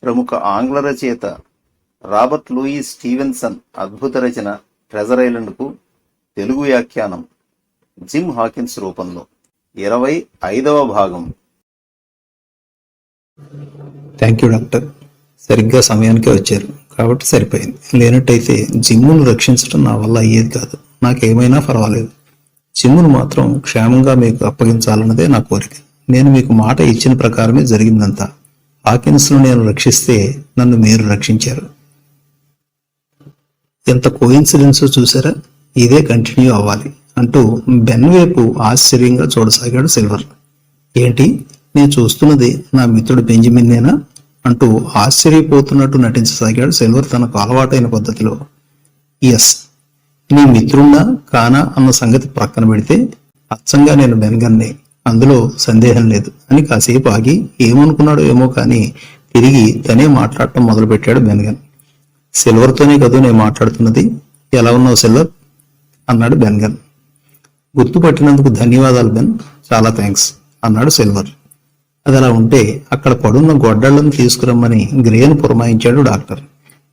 ప్రముఖ ఆంగ్ల రచయిత రాబర్ట్ లూయిస్ స్టీవెన్సన్ అద్భుత రచన ట్రెజర్ ఐలాండ్కు తెలుగు వ్యాఖ్యానం జిమ్ హాకిన్స్ రూపంలో 25వ భాగం. Thank you doctor. సరిగ్గా సమయానికే వచ్చారు కాబట్టి సరిపోయింది. లేనట్టయితే జిమ్మును రక్షించడం నా వల్ల అయ్యేది కాదు. నాకేమైనా పర్వాలేదు. జిమ్మును మాత్రం క్షేమంగా మీకు అప్పగించాలన్నదే నా కోరిక. నేను మీకు మాట ఇచ్చిన ప్రకారమే జరిగిందంతా. హాకిన్స్ను నేను రక్షిస్తే నన్ను మీరు రక్షించారు. ఎంత కోయిన్సిడెన్స్ చూసారా? ఇదే కంటిన్యూ అవ్వాలి అంటూ బెన్ వైపు ఆశ్చర్యంగా చూడసాగాడు సిల్వర్. ఏంటి, నేను చూస్తున్నది నా మిత్రుడు బెంజమిన్నేనా అంటూ ఆశ్చర్యపోతున్నట్టు నటించసాగాడు సిల్వర్ తనకు అలవాటైన పద్ధతిలో. ఎస్, నీ మిత్రున్నా కానా అన్న సంగతి ప్రక్కన పెడితే అచ్చంగా నేను బెన్గన్నే, అందులో సందేహం లేదు అని కాసేపు ఆగి ఏమనుకున్నాడో ఏమో కానీ తిరిగి తనే మాట్లాడటం మొదలుపెట్టాడు బెన్గన్. సిల్వర్తోనే కదూ నేను మాట్లాడుతున్నది. ఎలా ఉన్నావు సిల్వర్ అన్నాడు బెన్గన్. గుర్తుపట్టినందుకు ధన్యవాదాలు బెన్, చాలా థ్యాంక్స్ అన్నాడు సిల్వర్. అది అలా ఉంటే అక్కడ పడున్న గొడ్డళ్లను తీసుకురమ్మని గ్రేను పురమాయించాడు డాక్టర్.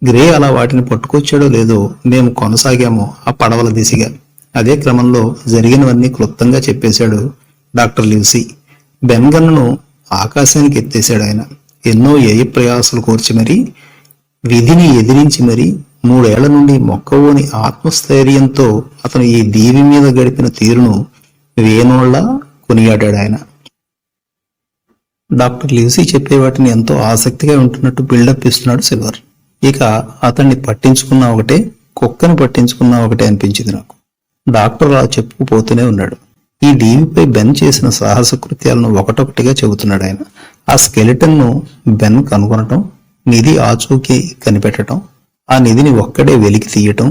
గ్రే అలా వాటిని పట్టుకొచ్చాడో లేదో మేము కొనసాగాము ఆ పడవల దిశగా. అదే క్రమంలో జరిగినవన్నీ క్లుప్తంగా చెప్పేశాడు డాక్టర్ లివ్సీ. బెన్గన్ను ఆకాశానికి ఎత్తేశాడు ఆయన. ఎన్నో ప్రయాసాలు కోర్చి మరీ, విధిని ఎదిరించి మరీ 3 ఏళ్ల నుండి మొక్కవోని ఆత్మస్థైర్యంతో అతను ఈ దీవి మీద గడిపిన తీరును వేణోళ్ల కొనియాడాడు ఆయన. డాక్టర్ లివ్సీ చెప్పే వాటిని ఎంతో ఆసక్తిగా ఉంటున్నట్టు బిల్డప్ ఇస్తున్నాడు సిల్వర్. ఇక అతన్ని పట్టించుకున్నా ఒకటే, కుక్కను పట్టించుకున్నా ఒకటే అనిపించింది నాకు. డాక్టర్ అలా చెప్పుకుపోతూనే ఉన్నాడు. ఈ డీవీపై బెన్ చేసిన సాహస కృత్యాలను ఒకటొకటిగా చెబుతున్నాడు ఆయన. ఆ స్కెలిటన్ ను బెన్ కనుగొనటం, నిధి ఆచూకీ కనిపెట్టడం, ఆ నిధిని ఒక్కడే వెలికి తీయటం,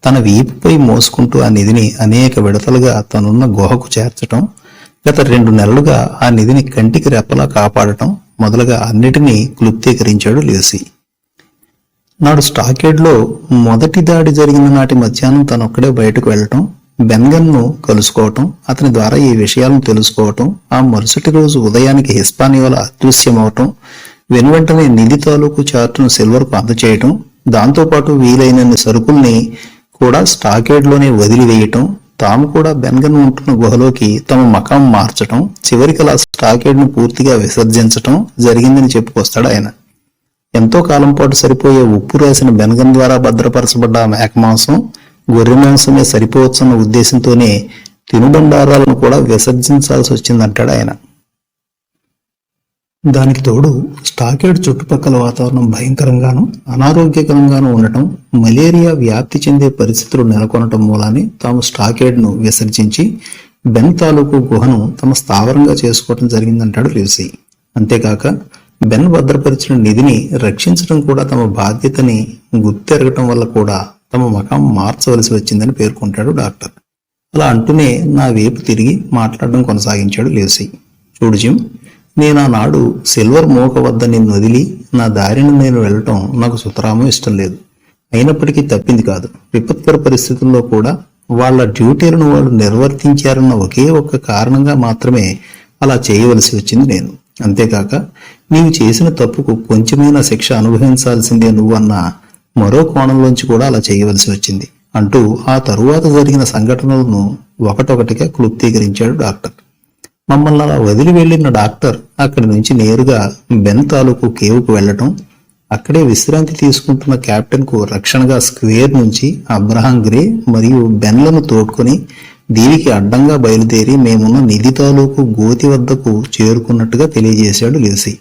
తన వీపుపై మోసుకుంటూ ఆ నిధిని అనేక విడతలుగా తనున్న గుహకు చేర్చటం, గత 2 నెలలుగా ఆ నిధిని కంటికి రెప్పలా కాపాడటం మొదలుగా అన్నిటినీ క్లుప్తీకరించాడు లివ్సీ. నాడు స్టాకేడ్ లో మొదటి దాడి జరిగిన నాటి మధ్యాహ్నం తనొక్కడే బయటకు వెళ్లటం, బెన్గన్ ను కలుసుకోవటం, అతని ద్వారా ఈ విషయాలను తెలుసుకోవటం, ఆ మరుసటి రోజు ఉదయానికి హిస్పానియోలా అదృశ్యమవటం, వెనువెంటనే నిధి తాలూకు చార్టును సిల్వర్ కు అందచేయటం, దాంతోపాటు వీలైనన్ని సరుకుల్ని కూడా స్టాకేడ్ లోనే వదిలివేయటం, తాము కూడా బెన్గన్ ఉంటున్న గుహలోకి తమ మకాం మార్చటం, చివరికి అలా స్టాకేడ్ ను పూర్తిగా విసర్జించటం జరిగిందని చెప్పుకొస్తాడు ఆయన. ఎంతో కాలం పాటు సరిపోయే ఉప్పు రాసిన బెన్గన్ ద్వారా భద్రపరచబడ్డ మేకమాంసం, గొర్రె మాంసమే సరిపోవచ్చన్న ఉద్దేశంతోనే తినుబండారాలను కూడా విసర్జించాల్సి వచ్చిందంటాడు ఆయన. దానికి తోడు స్టాకేడ్ చుట్టుపక్కల వాతావరణం భయంకరంగాను అనారోగ్యకరంగాను ఉండటం, మలేరియా వ్యాప్తి చెందే పరిస్థితులు నెలకొనటం మూలానే తాము స్టాకేడ్ ను విసర్జించి బెన్ తాలూకు గుహను తమ స్థావరంగా చేసుకోవటం జరిగిందంటాడు లివ్సీ. అంతేకాక బెన్ భద్రపరిచిన నిధిని రక్షించడం కూడా తమ బాధ్యతని గుర్తెరగటం వల్ల కూడా తమ మకాం మార్చవలసి వచ్చిందని పేర్కొంటాడు డాక్టర్. అలా అంటూనే నా వైపు తిరిగి మాట్లాడడం కొనసాగించాడు లివ్సీ. చూడు జిమ్, నేను ఆనాడు సిల్వర్ మోక వద్ద నిన్ను వదిలి నా దారిని నేను వెళ్ళటం నాకు సుతరామం ఇష్టం లేదు. అయినప్పటికీ తప్పింది కాదు. విపత్కర పరిస్థితుల్లో కూడా వాళ్ళ డ్యూటీలను వాళ్ళు నిర్వర్తించారన్న ఒకే ఒక్క కారణంగా మాత్రమే అలా చేయవలసి వచ్చింది నేను. అంతేకాక నీవు చేసిన తప్పుకు కొంచెమైనా శిక్ష అనుభవించాల్సిందే నువ్వన్న మరో కోణంలోంచి కూడా అలా చేయవలసి వచ్చింది అంటూ ఆ తరువాత జరిగిన సంఘటనలను ఒకటొకటిగా క్లుప్తీకరించాడు డాక్టర్. మమ్మల్ని అలా వదిలి వెళ్లిన డాక్టర్ అక్కడి నుంచి నేరుగా బెన్ తాలూకు కేవుకు వెళ్లటం, అక్కడే విశ్రాంతి తీసుకుంటున్న కెప్టెన్ కు రక్షణగా స్క్వేర్ నుంచి అబ్రహాం గ్రే మరియు బెన్లను తోడ్కొని దీనికి అడ్డంగా బయలుదేరి మేమున్న నిధి తాలూకు గోతి వద్దకు చేరుకున్నట్టుగా తెలియజేశాడు లివ్సీ.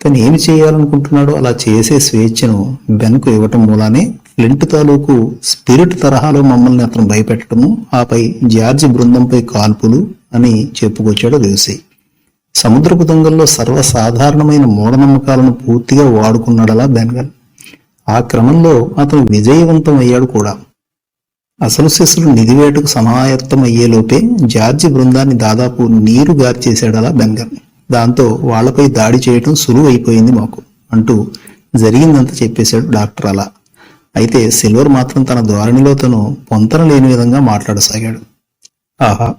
తను ఏమి చేయాలనుకుంటున్నాడో అలా చేసే స్వేచ్ఛను బెన్కు ఇవ్వటం మూలానే ఫ్లింట్ తాలూకు స్పిరిట్ తరహాలో మమ్మల్ని అతను భయపెట్టడము, ఆపై జార్జి బృందంపై కాల్పులు అని చెప్పుకొచ్చాడు లివ్సీ. సముద్రపు దొంగల్లో సర్వసాధారణమైన మూఢనమ్మకాలను పూర్తిగా వాడుకున్నాడలా బెన్గన్. ఆ క్రమంలో అతను విజయవంతం అయ్యాడు కూడా. అసలు శిశులు నిధివేటకు సమాయత్తం అయ్యేలోపే జార్జి బృందాన్ని దాదాపు నీరు గార్చేశాడలా బెన్గన్. దాంతో వాళ్లపై దాడి చేయటం సులువు అయిపోయింది మాకు అంటూ జరిగిందంతా చెప్పేశాడు డాక్టర్. అలా అయితే సిల్వర్ మాత్రం తన ధోరణిలో తను పొంతన లేని విధంగా మాట్లాడసాగాడు. ఆహా,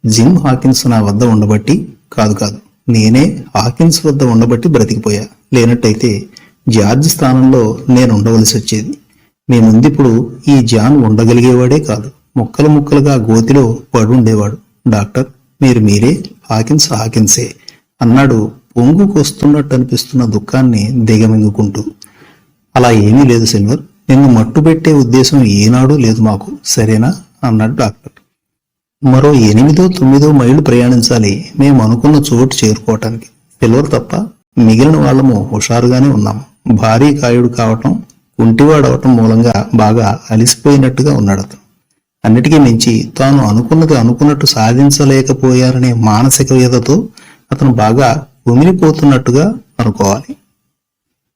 జిమ్ హాకిన్స్ నా వద్ద ఉండబట్టి కాదు, నేనే హాకిన్స్ వద్ద ఉండబట్టి బ్రతికిపోయా. లేనట్టయితే జార్జ్ స్థానంలో నేను ఉండవలసి వచ్చేది. మీ ముందిప్పుడు ఈ జాన్ ఉండగలిగేవాడే కాదు. ముక్కలు ముక్కలుగా గోతిలో పడుండేవాడు. డాక్టర్, మీరే హాకిన్సే అన్నాడు పొంగుకొస్తున్నట్టు అనిపిస్తున్న దుఃఖాన్ని దిగమింగుకుంటూ. అలా ఏమీ లేదు సిల్వర్, నిన్ను మట్టుబెట్టే ఉద్దేశం ఏనాడూ లేదు మాకు, సరేనా అన్నాడు డాక్టర్. మరో 8-9 మైళ్ళు ప్రయాణించాలి మేము అనుకున్న చోటు చేరుకోవటానికి. సిల్వర్ తప్ప మిగిలిన వాళ్ళము హుషారుగానే ఉన్నాం. భారీ కాయుడు కావటం, కుంటివాడవటం మూలంగా బాగా అలిసిపోయినట్టుగా ఉన్నాడు అతను. అన్నిటికీ మించి తాను అనుకున్నది అనుకున్నట్టు సాధించలేకపోయారనే మానసిక వ్యధతో అతను బాగా కుమిలిపోతున్నట్టుగా అనుకోవాలి.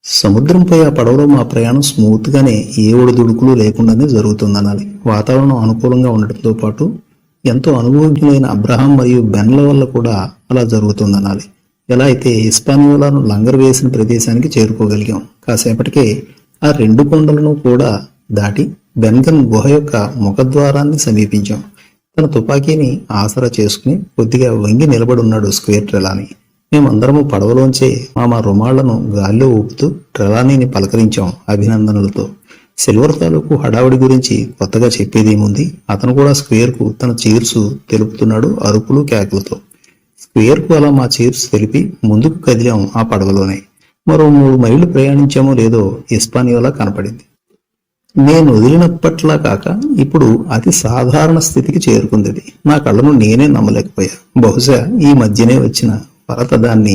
సముద్రంపై ఆ పడవలో మా ప్రయాణం స్మూత్ గానే ఏ ఒడిదుడుకులు లేకుండానే జరుగుతుందనాలి. వాతావరణం అనుకూలంగా ఉండటంతో పాటు ఎంతో అనుభవజ్ఞులైన అబ్రహాం మరియు బెన్ల వల్ల కూడా అలా జరుగుతుందనాలి. ఎలా అయితే హిస్పానియోలాను లంగర్ వేసిన ప్రదేశానికి చేరుకోగలిగాం. కాసేపటికే ఆ 2 కొండలను కూడా దాటి బెన్గన్ గుహ యొక్క ముఖద్వారాన్ని సమీపించాం. తన తుపాకీని ఆసరా చేసుకుని కొద్దిగా వంగి నిలబడున్నాడు స్క్వేర్ ట్రెలానీ. మేమందరము పడవలోంచే మా రుమాళ్లను గాల్లో ఊపుతూ ట్రెలానీని పలకరించాం అభినందనలతో. సిల్వర్ తాలూకు హడావుడి గురించి కొత్తగా చెప్పేదేముంది. అతను కూడా స్క్వేర్ కు తన చీర్సు తెలుపుతున్నాడు అరుపులు కేకలతో. స్క్వేర్ కు అలా మా చీర్స్ తెలిపి ముందుకు కదిలాం ఆ పడవలోనే. మరో 3 మైళ్ళు ప్రయాణించామో లేదో హిస్పానియోలా కనపడింది. నేను వదిలినప్పట్లా కాక ఇప్పుడు అతి సాధారణ స్థితికి చేరుకుంది. నా కళ్ళను నేనే నమ్మలేకపోయా. బహుశా ఈ మధ్యనే వచ్చిన వరద దాన్ని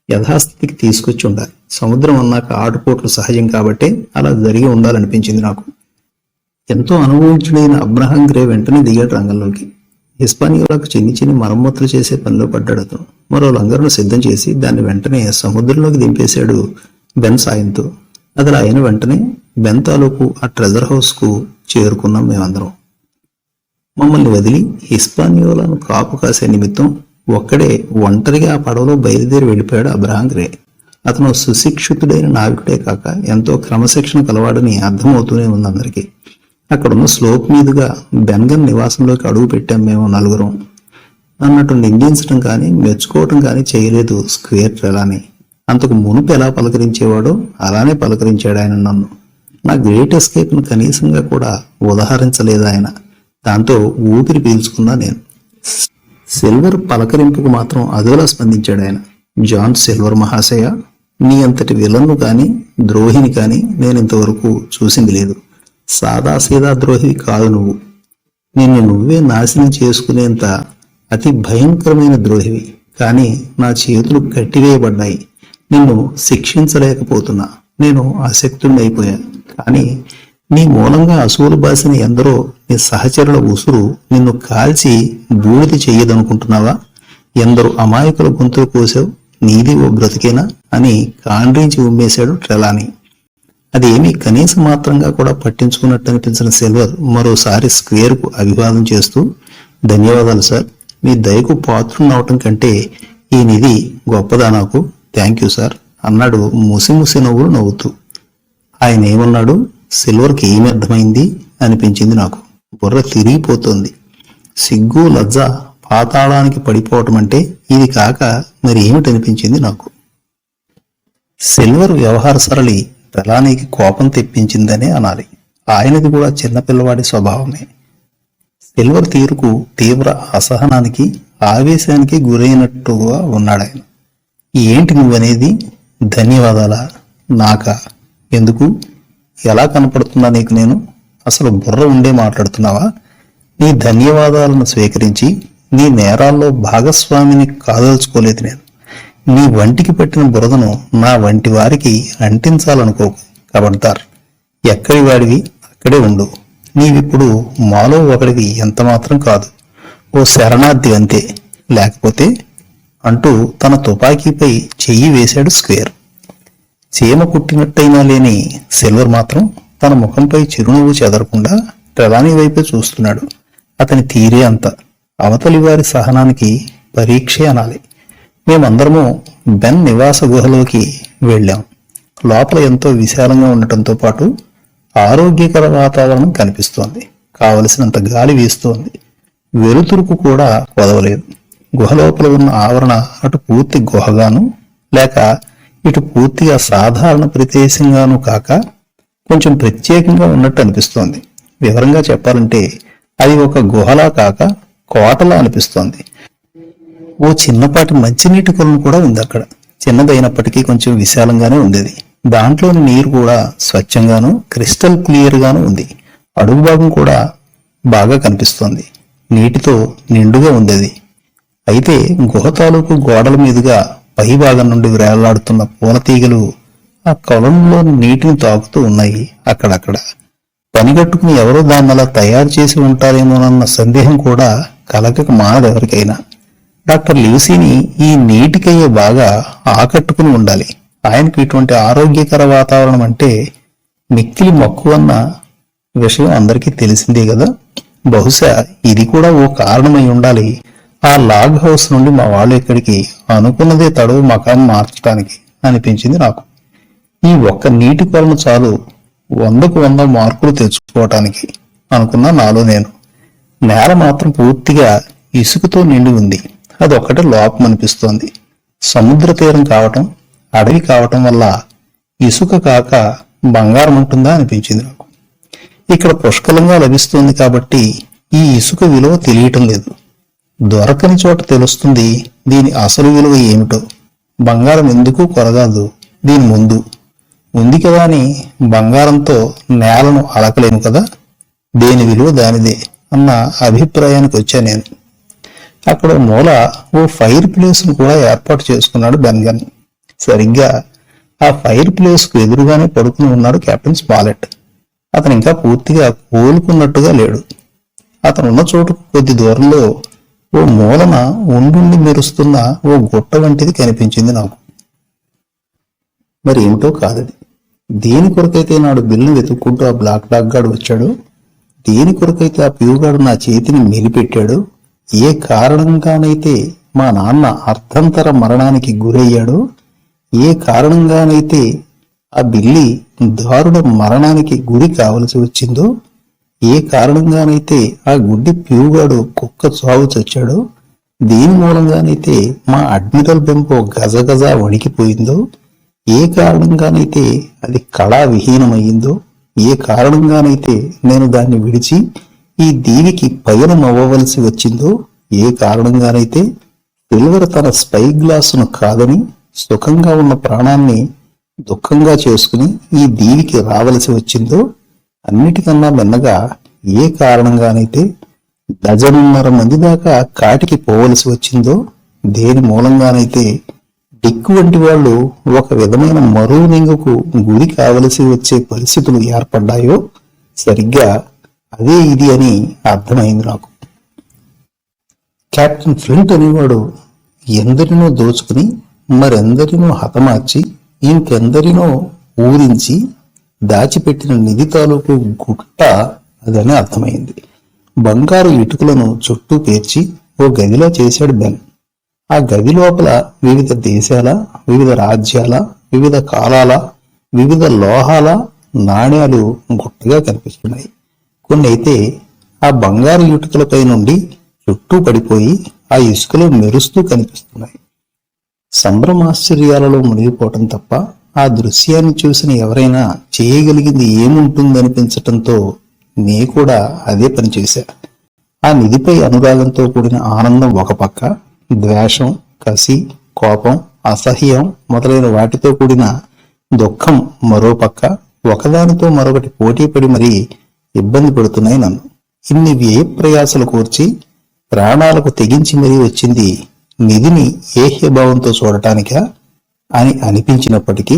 యథాస్థితికి తీసుకొచ్చి ఉండాలి. సముద్రం అన్నాక ఆటుపోట్లు సహజం కాబట్టే అలా జరిగి ఉండాలనిపించింది నాకు. ఎంతో అనుభవించుడైన అబ్రహాం గ్రే వెంటనే దిగాడు రంగంలోకి. హిస్పానియోలకు చిన్ని మరమ్మతులు చేసే పనిలో పడ్డాడు అతను. మరో లంగర్ను సిద్ధం చేసి దాన్ని వెంటనే సముద్రంలోకి దింపేశాడు బెన్ సాయంతో. అది అయిన వెంటనే బెన్ తాలూకు ఆ ట్రెజర్ హౌస్ కు చేరుకున్నాం మేమందరం. మమ్మల్ని వదిలి హిస్పానియోలను కాపు కాసే నిమిత్తం ఒక్కడే ఒంటరిగా ఆ పడవలో బయలుదేరి వెళ్ళిపోయాడు అబ్రహాం గ్రే. అతను సుశిక్షితుడైన నావికుడే కాక ఎంతో క్రమశిక్షణ కలవాడని అర్థమవుతూనే ఉంది అందరికీ. అక్కడున్న స్లోప్ మీదుగా బెన్గన్ నివాసంలోకి అడుగు పెట్టాం మేము 4. అన్నట్టు నిందించడం కానీ మెచ్చుకోవటం కానీ చేయలేదు స్క్వేర్ ట్రెలానీ. అంతకు మునుపు ఎలా పలకరించేవాడో అలానే పలకరించాడు ఆయన నన్ను. నా గ్రేట్ ఎస్కేప్ ను కనీసంగా కూడా ఉదహరించలేదు ఆయన. దాంతో ఊపిరి పీల్చుకున్నా నేను. సిల్వర్ పలకరింపుకు మాత్రం అదోలా స్పందించాడు ఆయన. జాన్ సిల్వర్ మహాశయ, నీ అంతటి విలన్ను కాని ద్రోహిని కాని నేను ఇంతవరకు చూసింది లేదు. సాదాసీదా ద్రోహి కాదు నువ్వు. నిన్ను నువ్వే నాశనం చేసుకునేంత అతి భయంకరమైన ద్రోహివి. కానీ నా చేతులు కట్టివేయబడ్డాయి. నిన్ను శిక్షించలేకపోతున్నా. నేను అశక్తుడైపోయా. కానీ నీ మూలంగా అసూలు బాసిన ఎందరో నీ సహచరుల ఉసురు నిన్ను కాల్చి బూడిద చెయ్యదనుకుంటున్నావా? ఎందరో అమాయకుల గొంతులు కోసావు, నీది ఓ బ్రతికేనా అని కాండ్రించి ఉమ్మేశాడు ట్రెలానీ. అదేమీ కనీస మాత్రంగా కూడా పట్టించుకున్నట్టు అనిపించిన సిల్వర్ మరోసారి స్క్వేర్ కు అభివాదం చేస్తూ, ధన్యవాదాలు సార్, మీ దయకు పాత్రునవటం కంటే ఈ నిధి గొప్పదా నాకు. థ్యాంక్ యూ సార్ అన్నాడు ముసిముసి నవ్వులు నవ్వుతూ. ఆయన ఏమన్నాడు? సిల్వర్కి ఏమి అర్థమైంది అనిపించింది నాకు. బుర్ర తిరిగిపోతోంది. సిగ్గు లజ్జ పాతాళానికి పడిపోవటం అంటే ఇది కాక మరి ఏమిటనిపించింది నాకు. సిల్వర్ వ్యవహార సరళి ట్రెలానీకి కోపం తెప్పించిందనే అనాలి. ఆయనది కూడా చిన్నపిల్లవాడి స్వభావమే. సిల్వర్ తీరుకు తీవ్ర అసహనానికి ఆవేశానికి గురైనట్టుగా ఉన్నాడాయన. ఏంటి నువ్వనేది? ధన్యవాదాలా? నాకా? ఎందుకు? ఎలా కనపడుతున్నా నీకు నేను? అసలు బుర్ర ఉండే మాట్లాడుతున్నావా? నీ ధన్యవాదాలను స్వీకరించి నీ నేరాల్లో భాగస్వామిని కాదలుచుకోలేదు నేను. నీ వంటికి పట్టిన బురదను నా వంటి వారికి అంటించాలనుకోకు. కబడ్దార్. ఎక్కడి వాడివి అక్కడే ఉండు. నీవిప్పుడు మాలో ఒకడివి ఎంత మాత్రం కాదు. ఓ శరణార్థి అంతే. లేకపోతే అంటూ తన తుపాకీపై చెయ్యి వేశాడు స్క్వేర్. చీమ కుట్టినట్టయినా లేని సిల్వర్ మాత్రం తన ముఖంపై చిరునవ్వు చెదరకుండా ట్రెలానీ వైపే చూస్తున్నాడు. అతని తీరే అంత. అవతలి వారి సహనానికి పరీక్షే అనాలి. మేమందరము బెన్ నివాస గుహలోకి వెళ్ళాం. లోపల ఎంతో విశాలంగా ఉండటంతో పాటు ఆరోగ్యకర వాతావరణం కనిపిస్తోంది. కావలసినంత గాలి వీస్తోంది. వెలుతురుకు కూడా కొదవలేదు. గుహ లోపల ఉన్న ఆవరణ అటు పూర్తి గుహగాను లేక ఇటు పూర్తిగా సాధారణ ప్రదేశంగాను కాక కొంచెం ప్రత్యేకంగా ఉన్నట్టు అనిపిస్తోంది. వివరంగా చెప్పాలంటే అది ఒక గుహలా కాక కోటలా అనిపిస్తోంది. ఓ చిన్నపాటి మంచినీటి కొలను కూడా ఉంది అక్కడ. చిన్నదైనప్పటికీ కొంచెం విశాలంగానే ఉండేది. దాంట్లోని నీరు కూడా స్వచ్ఛంగాను క్రిస్టల్ క్లియర్ గాను ఉంది. అడుగు భాగం కూడా బాగా కనిపిస్తోంది. నీటితో నిండుగా ఉండేది. అయితే గుహ తాలూకు గోడల మీదుగా పై భాగం నుండి వేలాడుతున్న పూల తీగలు ఆ కొలంలోని నీటిని తాకుతూ ఉన్నాయి. అక్కడక్కడ పనిగట్టుకుని ఎవరో దాన్ని అలా తయారు చేసి ఉంటారేమోనన్న సందేహం కూడా కలగక మానదెవరికైనా. డాక్టర్ ల్యూసీని ఈ నీటికయ్యే బాగా ఆకట్టుకుని ఉండాలి. ఆయనకు ఇటువంటి ఆరోగ్యకర వాతావరణం అంటే మిక్కిలి మక్కువన్న విషయం అందరికీ తెలిసిందే కదా. బహుశా ఇది కూడా ఓ కారణమై ఉండాలి ఆ లాగ్ హౌస్ నుండి మా వాళ్ళు ఇక్కడికి అనుకున్నదే తడవు మకాం మార్చడానికి అనిపించింది నాకు. ఈ ఒక్క నీటి కొలను చాలు 100కు 100 మార్కులు తెచ్చుకోవటానికి అనుకున్నా నాలో నేను. నేల మాత్రం పూర్తిగా ఇసుకతో నిండి ఉంది. అదొక్కటే లోపం అనిపిస్తోంది. సముద్ర తీరం కావటం, అడవి కావటం వల్ల ఇసుక కాక బంగారం ఉంటుందా అనిపించింది నాకు. ఇక్కడ పుష్కలంగా లభిస్తుంది కాబట్టి ఈ ఇసుక విలువ తెలియటం లేదు. దొరకని చోట తెలుస్తుంది దీని అసలు విలువ ఏమిటో. బంగారం ఎందుకు కొరగాదు దీని ముందు. ఉంది కదా అని బంగారంతో నేలను అలకలేము కదా. దేని విలువ దానిదే అన్న అభిప్రాయానికి వచ్చా నేను. అక్కడ మూల ఓ ఫైర్ ప్లేస్ ను కూడా ఏర్పాటు చేసుకున్నాడు బెన్గన్. సరిగ్గా ఆ ఫైర్ ప్లేస్ కు ఎదురుగానే పడుకుని ఉన్నాడు కెప్టెన్ స్మాలెట్. అతను ఇంకా పూర్తిగా కోలుకున్నట్టుగా లేడు. అతనున్న చోటుకు కొద్ది దూరంలో ఓ మూలన ఉండుండి మెరుస్తున్న ఓ గుట్ట వంటిది కనిపించింది నాకు. మరి ఏమిటో కాదది. దేని కొరకైతే నాడు బిల్లును వెతుక్కుంటూ ఆ బ్లాక్ డాగ్ గాడు వచ్చాడు, దేని కొరకైతే ఆ ప్యూగాడు నా చేతిని మెలిపెట్టాడు, ఏ కారణంగానైతే మా నాన్న అర్థంతర మరణానికి గురయ్యాడో, ఏ కారణంగానైతే ఆ బిల్లి దారుణ మరణానికి గురి కావలసి వచ్చిందో, ఏ కారణంగానైతే ఆ గుడ్డి ప్యూగాడు కుక్క చావు చచ్చాడో, దేని మూలంగానైతే మా అడ్మిరల్ బెంపో గజగజ వణికిపోయిందో, ఏ కారణంగానైతే అది కళా విహీనమయ్యిందో, ఏ కారణంగానైతే నేను దాన్ని విడిచి ఈ దీనికి పయనం అవ్వవలసి వచ్చిందో, ఏ కారణంగానైతే సిల్వర్ తన స్పై గ్లాసును కాదని సుఖంగా ఉన్న ప్రాణాన్ని దుఃఖంగా చేసుకుని ఈ దీవికి రావలసి వచ్చిందో, అన్నిటికన్నా మిన్నగా ఏ కారణంగానైతే డజనున్నర మంది దాకా కాటికి పోవలసి వచ్చిందో, దేని మూలంగానైతే డిక్కు వంటి వాళ్ళు ఒక విధమైన మరువు నింగుకు గురి కావలసి వచ్చే పరిస్థితులు ఏర్పడ్డాయో, సరిగ్గా అదే ఇది అని అర్థమైంది నాకు. కెప్టెన్ ఫ్లింట్ అనేవాడు ఎందరినో దోచుకుని మరెందరినో హతమార్చి ఇంకెందరినో ఊరించి దాచిపెట్టిన నిధి తాలూకు గుట్ట అదని అర్థమైంది. బంగారు ఇటుకలను చుట్టూ పేర్చి ఓ గదిలో చేశాడు బెన్. ఆ గది లోపల వివిధ దేశాల, వివిధ రాజ్యాల, వివిధ కాలాల, వివిధ లోహాల నాణ్యాలు గుట్టగా కనిపిస్తున్నాయి. కొన్ని అయితే ఆ బంగారు ఇటుకలపై నుండి చుట్టూ పడిపోయి ఆ ఇసుకలో మెరుస్తూ కనిపిస్తున్నాయి. సంభ్రమాశ్చర్యాలలో మునిగిపోవటం తప్ప ఆ దృశ్యాన్ని చూసిన ఎవరైనా చేయగలిగింది ఏముంటుందనిపించటంతో నే కూడా అదే పని చేశా. ఆ నిధిపై అనురాగంతో కూడిన ఆనందం ఒక పక్క, ద్వేషం, కసి, కోపం, అసహ్యం మొదలైన వాటితో కూడిన దుఃఖం మరో పక్క, ఒకదానితో మరొకటి పోటీపడి మరీ ఇబ్బంది పెడుతున్నాయి నన్ను. ఇన్ని వ్యయ ప్రయాసలు కూర్చి ప్రాణాలకు తెగించి మరీ వచ్చింది నిధిని ఏహ్యభావంతో చూడటానికా అని అనిపించినప్పటికీ,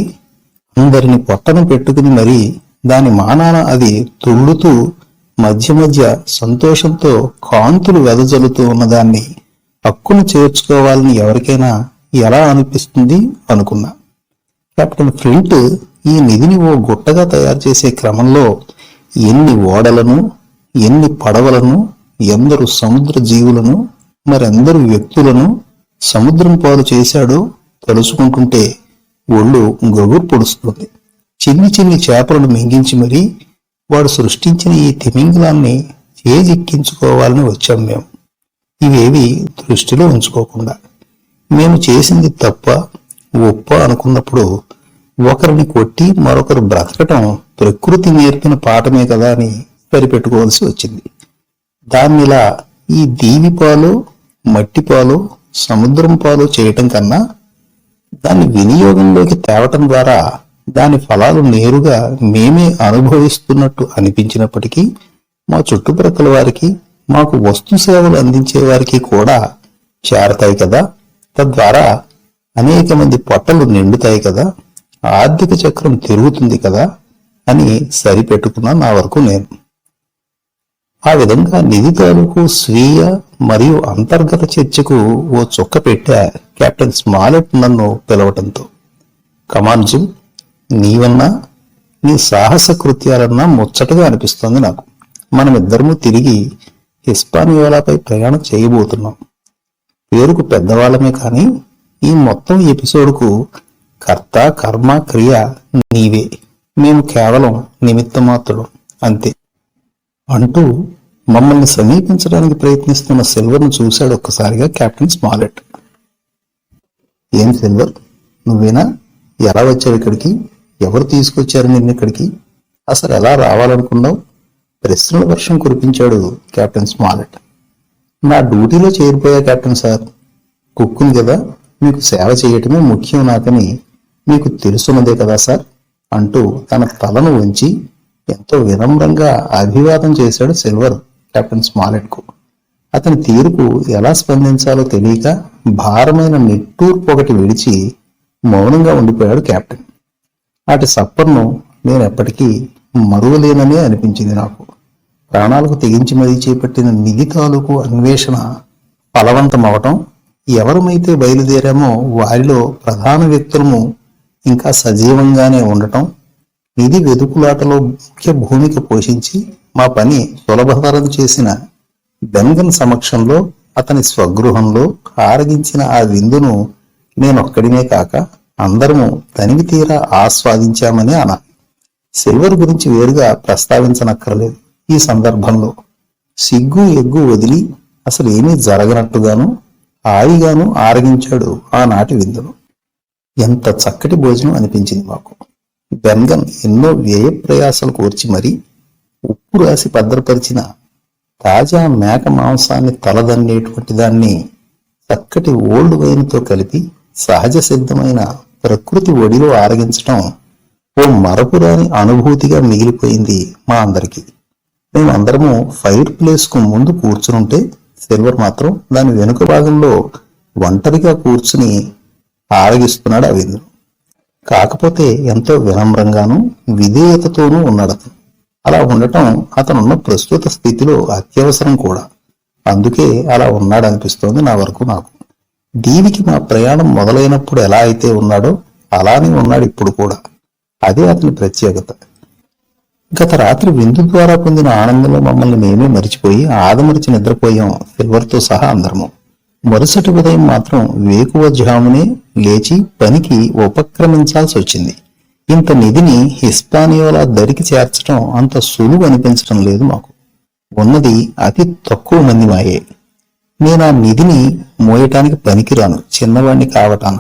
అందరిని పొట్టను పెట్టుకుని మరీ దాని మానాన అది తుళ్ళుతూ మధ్య మధ్య సంతోషంతో కాంతులు వెదజల్లుతూ ఉన్నదాన్ని హక్కును చేర్చుకోవాలని ఎవరికైనా ఎలా అనిపిస్తుంది అనుకున్నా. కెప్టెన్ ఫ్లింట్ ఈ నిధిని ఓ గుట్టగా తయారు చేసే క్రమంలో ఎన్ని ఓడలను, ఎన్ని పడవలను, ఎందరు సముద్ర జీవులను, మరెందరు వ్యక్తులను సముద్రం పాలు చేశాడో తెలుసుకుంటుంటే ఒళ్ళు గగురు పొడుస్తుంది. చిన్ని చిన్ని చేపలను మింగించి మరీ వాడు సృష్టించిన ఈ తిమింగలాన్ని చేజిక్కించుకోవాలని వచ్చాం మేము. ఇవేవి దృష్టిలో ఉంచుకోకుండా మేము చేసింది తప్ప ఒప్ప అనుకున్నప్పుడు ఒకరిని కొట్టి మరొకరు బ్రతకటం ప్రకృతి నేర్పిన పాఠమే కదా అని సరిపెట్టుకోవాల్సి వచ్చింది. దాన్నిలా ఈ దీవి పాలు, మట్టి పాలు, సముద్రం పాలు చేయటం కన్నా దాన్ని వినియోగంలోకి తేవటం ద్వారా దాని ఫలాలు నేరుగా మేమే అనుభవిస్తున్నట్టు అనిపించినప్పటికీ మా చుట్టుప్రక్కల వారికి, మాకు వస్తు సేవలు అందించే వారికి కూడా చేరతాయి కదా, తద్వారా అనేక మంది పొట్టలు నిండుతాయి కదా, ఆర్థిక చక్రం తిరుగుతుంది కదా అని సరిపెట్టుకున్నా నా వరకు నేను. ఆ విధంగా నిధి తాలూకు స్వీయ మరియు అంతర్గత చర్చకు ఓ చుక్క పెట్టా కెప్టెన్ స్మాలెట్ నన్ను పిలవటంతో. కమాన్ జిమ్, నీవన్నా నీ సాహస కృత్యాలన్నా ముచ్చటగా అనిపిస్తోంది నాకు. మనమిద్దరము తిరిగి హిస్పానియోలాపై ప్రయాణం చేయబోతున్నాం. పేరుకు పెద్దవాళ్ళమే కానీ ఈ మొత్తం ఎపిసోడ్కు కర్త, కర్మ, క్రియ నీవే. మేము కేవలం నిమిత్త మాత్రుడు అంతే అంటూ మమ్మల్ని సమీపించడానికి ప్రయత్నిస్తున్న సిల్వర్ను చూశాడు ఒక్కసారిగా కెప్టెన్ స్మాలెట్. ఏం సిల్వర్, నువ్వేనా? ఎలా వచ్చావు ఇక్కడికి? ఎవరు తీసుకొచ్చారు నిన్నిక్కడికి? అసలు ఎలా రావాలనుకున్నావు? ప్రశ్నల వర్షం కురిపించాడు కెప్టెన్ స్మాలెట్. నా డ్యూటీలో చేరిపోయా కెప్టెన్ సార్. కుక్కుని కదా, మీకు సేవ చేయటమే ముఖ్యం నాకని మీకు తెలుసున్నదే కదా సార్ అంటూ తన తలను వంచి ఎంతో వినమ్రంగా అభివాదం చేశాడు సిల్వర్ కెప్టెన్ స్మాలెట్ కు. అతని తీరుకు ఎలా స్పందించాలో తెలియక భారమైన నిట్టూర్పు ఒకటి విడిచి మౌనంగా ఉండిపోయాడు కెప్టెన్. అటు సప్పర్ను నేను ఎప్పటికీ మరువలేననే అనిపించింది నాకు. ప్రాణాలకు తెగించి మరీ చేపట్టిన నిధి తాలూకు అన్వేషణ ఫలవంతమవటం, ఎవరమైతే బయలుదేరామో వారిలో ప్రధాన వ్యక్తులము ఇంకా సజీవంగానే ఉండటం, నిధి వెదుకులాటలో ముఖ్య భూమిక పోషించి మా పని సులభతరం చేసిన బెన్గన్ సమక్షంలో అతని స్వగృహంలో ఆరగించిన ఆ విందును నేనొక్కడినే కాక అందరము తనివి తీరా ఆస్వాదించామని అనాలి. సిల్వర్ గురించి వేరుగా ప్రస్తావించనక్కర్లేదు. ఈ సందర్భంలో సిగ్గు ఎగ్గు వదిలి అసలు ఏమీ జరగనట్టుగాను హాయిగాను ఆరగించాడు ఆనాటి విందును. ఎంత చక్కటి భోజనం అనిపించింది మాకు. బెన్గన్ ఎన్నో వ్యయ ప్రయాసాలు కోర్చి మరీ ఉప్పు రాసి భద్రపరిచిన తాజా మేక మాంసాన్ని తలదన్నేటువంటి దాన్ని చక్కటి ఓల్డ్ వైన్తో కలిపి సహజ సిద్ధమైన ప్రకృతి ఒడిలో ఆరగించటం ఓ మరపురాని అనుభూతిగా మిగిలిపోయింది మా అందరికీ. మేమందరము ఫైర్ ప్లేస్ కు ముందు కూర్చునుంటే సిల్వర్ మాత్రం దాని వెనుక భాగంలో ఒంటరిగా కూర్చుని ఆరగిస్తున్నాడు ఆ విందును. కాకపోతే ఎంతో వినమ్రంగాను విధేయతతోనూ ఉన్నాడు అతను. అలా ఉండటం అతనున్న ప్రస్తుత స్థితిలో అత్యవసరం కూడా. అందుకే అలా ఉన్నాడనిపిస్తోంది నా వరకు నాకు. దీనికి మా ప్రయాణం మొదలైనప్పుడు ఎలా అయితే ఉన్నాడో అలానే ఉన్నాడు ఇప్పుడు కూడా. అదే అతని ప్రత్యేకత. గత రాత్రి విందు ద్వారా పొందిన ఆనందంలో మమ్మల్ని మేమే మరిచిపోయి ఆదమరిచి నిద్రపోయాం సిల్వర్తో సహా అందరము. మరుసటి ఉదయం మాత్రం వేకువజామునే లేచి పనికి ఉపక్రమించాల్సి వచ్చింది. ఇంత నిధిని హిస్పానియోలా దరికి చేర్చడం అంత సులువు అనిపించడం లేదు మాకు. ఉన్నది అతి తక్కువ మంది మాయే. నేను ఆ నిధిని మోయటానికి పనికిరాను, చిన్నవాడిని కావటాన.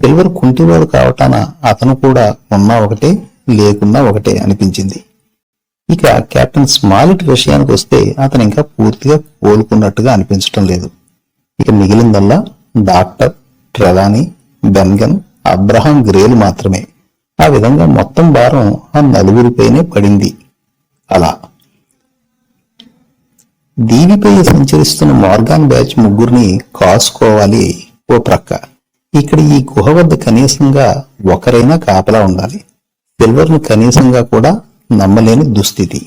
సిల్వర్ కుంటివాడు కావటాన అతను కూడా ఉన్నా ఒకటే లేకున్నా ఒకటే అనిపించింది. ఇక కెప్టెన్ స్మాలెట్ విషయానికి వస్తే అతను ఇంకా పూర్తిగా కోలుకున్నట్టుగా అనిపించటం లేదు. ఇక మిగిలిందల్లా డాక్టర్, ట్రెలానీ, బెన్గన్, అబ్రహాం గ్రేలు మాత్రమే. ఆ విధంగా మొత్తం భారం ఆ నలుగురిపైనే పడింది. అలా దీవిపై సంచరిస్తున్న మార్గాన్ బ్యాచ్ ముగ్గురిని కాసుకోవాలి ఓ ప్రక్క. ఇక్కడ ఈ గుహ వద్ద కనీసంగా ఒకరైనా కాపలా ఉండాలి. సిల్వర్ను కనీసంగా కూడా నమ్మలేని దుస్థితి.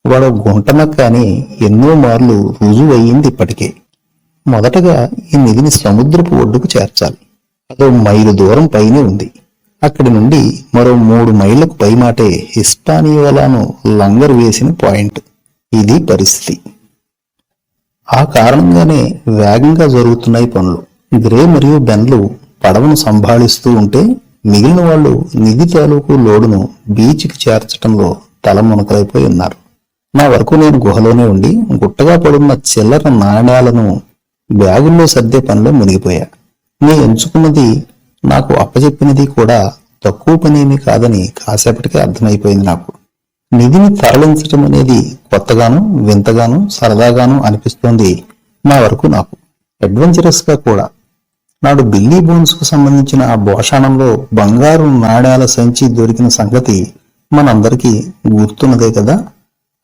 వాడు గుంటనక్క అని ఎన్నో మార్లు రుజువు అయ్యింది ఇప్పటికే. మొదటగా ఈ నిధిని సముద్రపు ఒడ్డుకు చేర్చాలి. అదో మైలు దూరం పైనే ఉంది. అక్కడి నుండి మరో 3 మైళ్లకు పైమాటే హిస్పానియోలాను లంగరు వేసిన పాయింట్. ఇది పరిస్థితి. ఆ కారణంగానే వేగంగా జరుగుతున్నాయి పనులు. గ్రే మరియు బెన్లు పడవను సంభాళిస్తూ ఉంటే మిగిలిన వాళ్ళు నిధి తాలూకు లోడును బీచ్కి చేర్చడంలో తలమునకలైపోయి ఉన్నారు. నా వరకు నేను గుహలోనే ఉండి గుట్టగా పడున్న చిల్లర నాణ్యాలను బ్యాగుల్లో సర్దే పనిలో మునిగిపోయా. నీ ఎంచుకున్నది, నాకు అప్పచెప్పినది కూడా తక్కువ పనేమీ కాదని కాసేపటికే అర్థమైపోయింది నాకు. నిధిని తరలించటం అనేది కొత్తగాను, వింతగాను, సరదాగాను అనిపిస్తోంది నా వరకు నాకు. అడ్వెంచరస్ గా కూడా. నాడు బిల్లీ బోన్స్ కు సంబంధించిన ఆ భోషాణంలో బంగారు నాణేల సంచి దొరికిన సంగతి మనందరికీ గుర్తున్నదే కదా.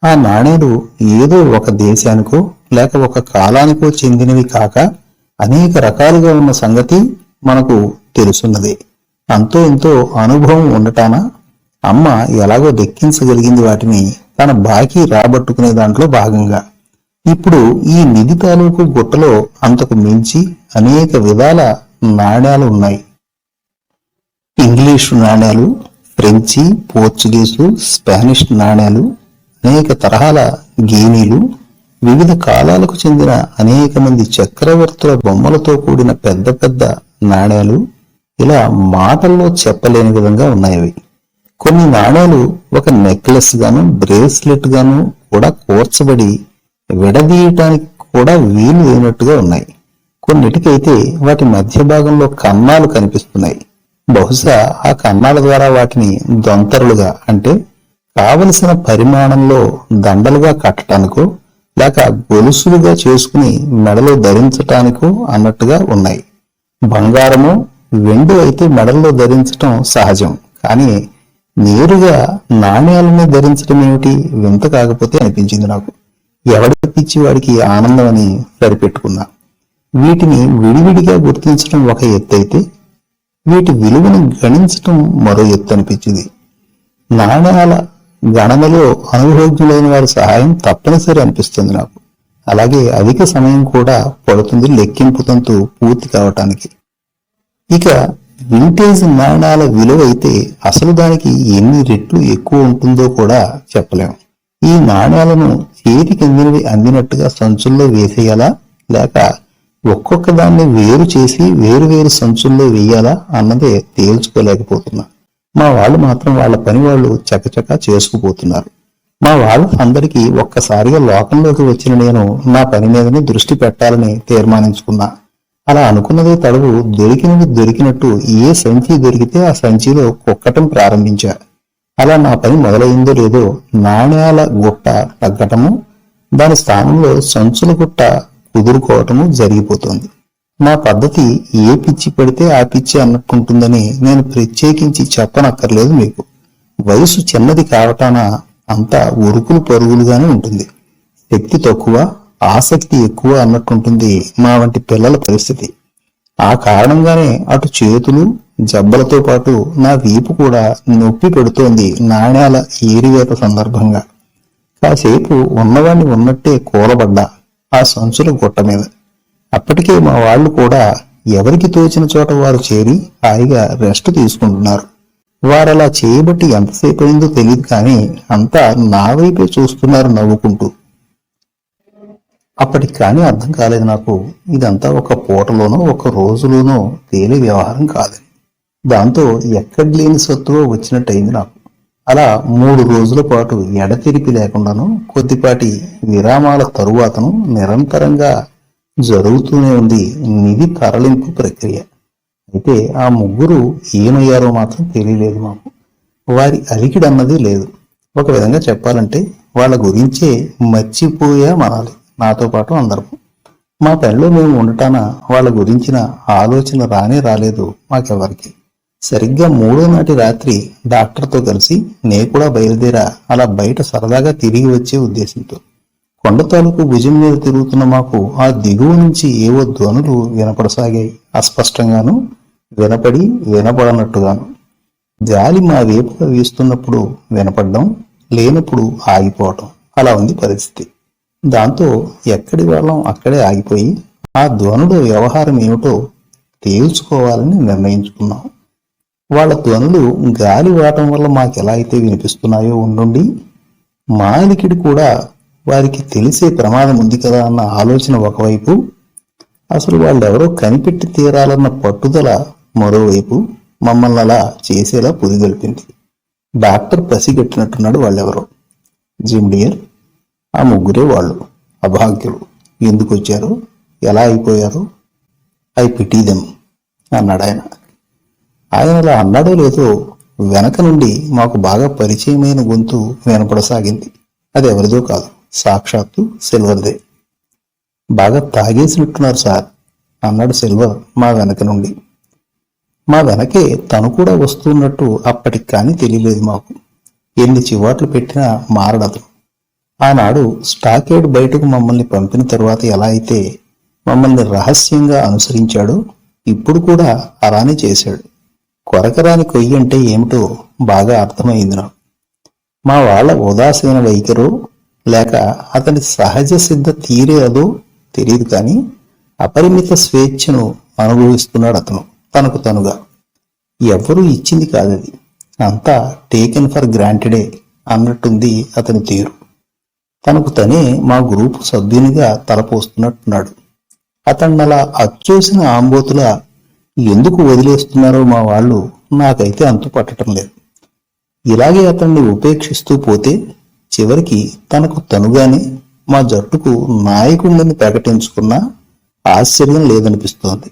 ఆ నాణేలు ఏదో ఒక దేశానికో లేక ఒక కాలానికో చెందినవి కాక అనేక రకాలుగా ఉన్న సంగతి మనకు తెలుసున్నదే. అంతో ఇంతో అనుభవం ఉండటాన అమ్మ ఎలాగో దక్కించగలిగింది వాటిని తన బాకీ రాబట్టుకునే దాంట్లో భాగంగా. ఇప్పుడు ఈ నిధి తాలూకు గుట్టలో అంతకు మించి అనేక విధాల నాణేలు ఉన్నాయి. ఇంగ్లీషు నాణేలు, ఫ్రెంచి, పోర్చుగీసు, స్పానిష్ నాణేలు, అనేక తరహాల గేనీలు, వివిధ కాలాలకు చెందిన అనేక మంది చక్రవర్తుల బొమ్మలతో కూడిన పెద్ద పెద్ద నాణేలు, ఇలా మాటల్లో చెప్పలేని విధంగా ఉన్నాయి. కొన్ని నాణేలు ఒక నెక్లెస్ గాను, బ్రేస్లెట్ గాను కూడా కూర్చబడి విడదీయటానికి కూడా వీలు లేనట్టుగా ఉన్నాయి. కొన్నిటికైతే వాటి మధ్య భాగంలో కన్నాలు కనిపిస్తున్నాయి. బహుశా ఆ కన్నాల ద్వారా వాటిని దొంతరులుగా, అంటే కావలసిన పరిమాణంలో దండలుగా కట్టడానికో లేక గొలుసులుగా చేసుకుని మెడలో ధరించటానికో అన్నట్టుగా ఉన్నాయి. బంగారము, వెండి అయితే మెడల్లో ధరించటం సహజం, కానీ నేరుగా నాణ్యాలనే ధరించడం ఏమిటి వింత కాకపోతే అనిపించింది నాకు. ఎవడికి పిచ్చి వాడికి ఆనందం అని సరిపెట్టుకున్నా. వీటిని విడివిడిగా గుర్తించడం ఒక ఎత్తు అయితే వీటి విలువను గణించటం మరో ఎత్తు అనిపించింది. నాణ్యాల గణనలో అనుభవజ్ఞులైన వారి సహాయం తప్పనిసరి అనిపిస్తుంది నాకు. అలాగే అధిక సమయం కూడా పడుతుంది లెక్కింపు తంతు పూర్తి కావటానికి. ఇక వింటేజ్ నాణ్యాల విలువ అయితే అసలు దానికి ఎన్ని రెట్లు ఎక్కువ ఉంటుందో కూడా చెప్పలేం. ఈ నాణ్యాలను చేతికి అందినట్టుగా సంచుల్లో వేసేయాలా లేక ఒక్కొక్క దాన్ని వేరు చేసి వేరు సంచుల్లో వేయాలా అన్నదే తేల్చుకోలేకపోతున్నా. మా వాళ్ళు మాత్రం వాళ్ళ పని వాళ్ళు చకచకా చేసుకుపోతున్నారు. మా వాళ్ళ అందరికీ ఒక్కసారిగా లోకంలోకి వచ్చిన నేను నా పని మీదనే దృష్టి పెట్టాలని తీర్మానించుకున్నా. అలా అనుకున్నదే తడువు దొరికినది దొరికినట్టు ఏ సంచి దొరికితే ఆ సంచిలో కుక్కటం ప్రారంభించా. అలా నా పని మొదలైందో లేదో నాణ్యాల గుట్ట తగ్గటము, దాని స్థానంలో సంచుల గుట్ట కుదురుకోవటము జరిగిపోతుంది. నా పద్ధతి ఏ పిచ్చి పడితే ఆ పిచ్చి అన్నట్టుంటుందని నేను ప్రత్యేకించి చెప్పనక్కర్లేదు మీకు. వయసు చిన్నది కావటాన అంతా ఉరుకులు పరుగులుగానే ఉంటుంది. శక్తి తక్కువ, ఆసక్తి ఎక్కువ అన్నట్టుంటుంది మా వంటి పిల్లల పరిస్థితి. ఆ కారణంగానే అటు చేతులు జబ్బలతో పాటు నా వీపు కూడా నొప్పి పెడుతోంది నాణ్యాల ఏరివేత సందర్భంగా. కాసేపు ఉన్నవాణ్ణి ఉన్నట్టే కూలబడ్డా ఆ సంచుల గుట్ట మీద. అప్పటికే మా వాళ్ళు కూడా ఎవరికి తోచిన చోట వారు చేరి హాయిగా రెస్ట్ తీసుకుంటున్నారు. వారలా చేయబట్టి ఎంతసేపు అయిందో తెలియదు, కానీ అంతా నా వైపే చూస్తున్నారు నవ్వుకుంటూ. అప్పటికి కానీ అర్థం కాలేదు నాకు ఇదంతా ఒక పూటలోనో ఒక రోజులోనో తేలి వ్యవహారం కాదని. దాంతో ఎక్కడి లేని సత్తువో వచ్చినట్టయింది నాకు. అలా 3 రోజుల పాటు ఎడతెరిపి లేకుండాను కొద్దిపాటి విరామాల తరువాతను నిరంతరంగా జరుగుతూనే ఉంది నిధి తరలింపు ప్రక్రియ. అయితే ఆ ముగ్గురు ఏమయ్యారో మాత్రం తెలియలేదు మాకు. వారి అలికిడన్నది లేదు. ఒక విధంగా చెప్పాలంటే వాళ్ళ గురించే మర్చిపోయామనాలి, నాతో పాటు అందరం. మా పనిలో మేము ఉండటాన వాళ్ళ గురించిన ఆలోచన రానే రాలేదు మాకెవరికి. సరిగ్గా 3వ నాటి రాత్రి డాక్టర్తో కలిసి నే కూడా బయలుదేరా అలా బయట సరదాగా తిరిగి వచ్చే ఉద్దేశంతో. కొండ తాలూకు భుజం మీద తిరుగుతున్న మాకు ఆ దిగువ నుంచి ఏవో ధ్వనులు వినపడసాగాయి. అస్పష్టంగాను, వినపడనట్టుగాను. గాలి మా వైపుగా వీస్తున్నప్పుడు వినపడడం, లేనప్పుడు ఆగిపోవటం, అలా ఉంది పరిస్థితి. దాంతో ఎక్కడి వాళ్ళం అక్కడే ఆగిపోయి ఆ ధ్వనుల వ్యవహారం ఏమిటో తేల్చుకోవాలని నిర్ణయించుకున్నాం. వాళ్ళ ధ్వనులు గాలి వాటం వల్ల మాకెలా అయితే వినిపిస్తున్నాయో ఉండుండి, మా అలికిడి కూడా వారికి తెలిసే ప్రమాదం ఉంది కదా అన్న ఆలోచన ఒకవైపు, అసలు వాళ్ళెవరో కనిపెట్టి తీరాలన్న పట్టుదల మరోవైపు మమ్మల్ని అలా చేసేలా పురిగొల్పింది. డాక్టర్ పసిగట్టినట్టున్నాడు వాళ్ళెవరో. జిమ్ డియర్, ఆ ముగ్గురే వాళ్ళు. అభాగ్యులు. ఎందుకు వచ్చారో, ఎలా అయిపోయారో ఐ పిటీ దెమ్ అన్నాడు ఆయన. ఆయన అలా అన్నాడో లేదో వెనక నుండి మాకు బాగా పరిచయమైన గొంతు వినపడసాగింది. అది ఎవరిదో కాదు, సాక్షాత్తు సిల్వర్దే. బాగా తాగేసినట్టున్నారు సార్ అన్నాడు సిల్వర్ మా వెనక నుండి. మా వెనకే తను కూడా వస్తున్నట్టు అప్పటికి కానీ తెలియలేదు మాకు. ఎన్ని చివాట్లు పెట్టినా మారడదు. ఆనాడు స్టాకేడ్ బయటకు మమ్మల్ని పంపిన తరువాత ఎలా అయితే మమ్మల్ని రహస్యంగా అనుసరించాడో ఇప్పుడు కూడా అలానే చేశాడు. కొరకరాని కొయ్యి అంటే ఏమిటో బాగా అర్థమైంది నాకు. మా వాళ్ళ ఉదాసీన వైఖరో లేక అతని సహజ సిద్ధ తీరే అదో తెలియదు, కానీ అపరిమిత స్వేచ్ఛను అనుభవిస్తున్నాడు అతను తనకు తనుగా. ఎవ్వరూ ఇచ్చింది కాదది, అంతా టేకెన్ ఫర్ గ్రాంటెడే అన్నట్టుంది అతని తీరు. తనకు తనే మా గ్రూపు సభ్యునిగా తలపోస్తున్నట్టున్నాడు. అతన్నలా అచ్చూసిన ఆంబోతులా ఎందుకు వదిలేస్తున్నారో మా వాళ్ళు నాకైతే అంతు పట్టడం లేదు. ఇలాగే అతన్ని ఉపేక్షిస్తూ పోతే చివరికి తనకు తనుగానే మా జట్టుకు నాయకుడిని ప్రకటించుకున్నా ఆశ్చర్యం లేదనిపిస్తోంది.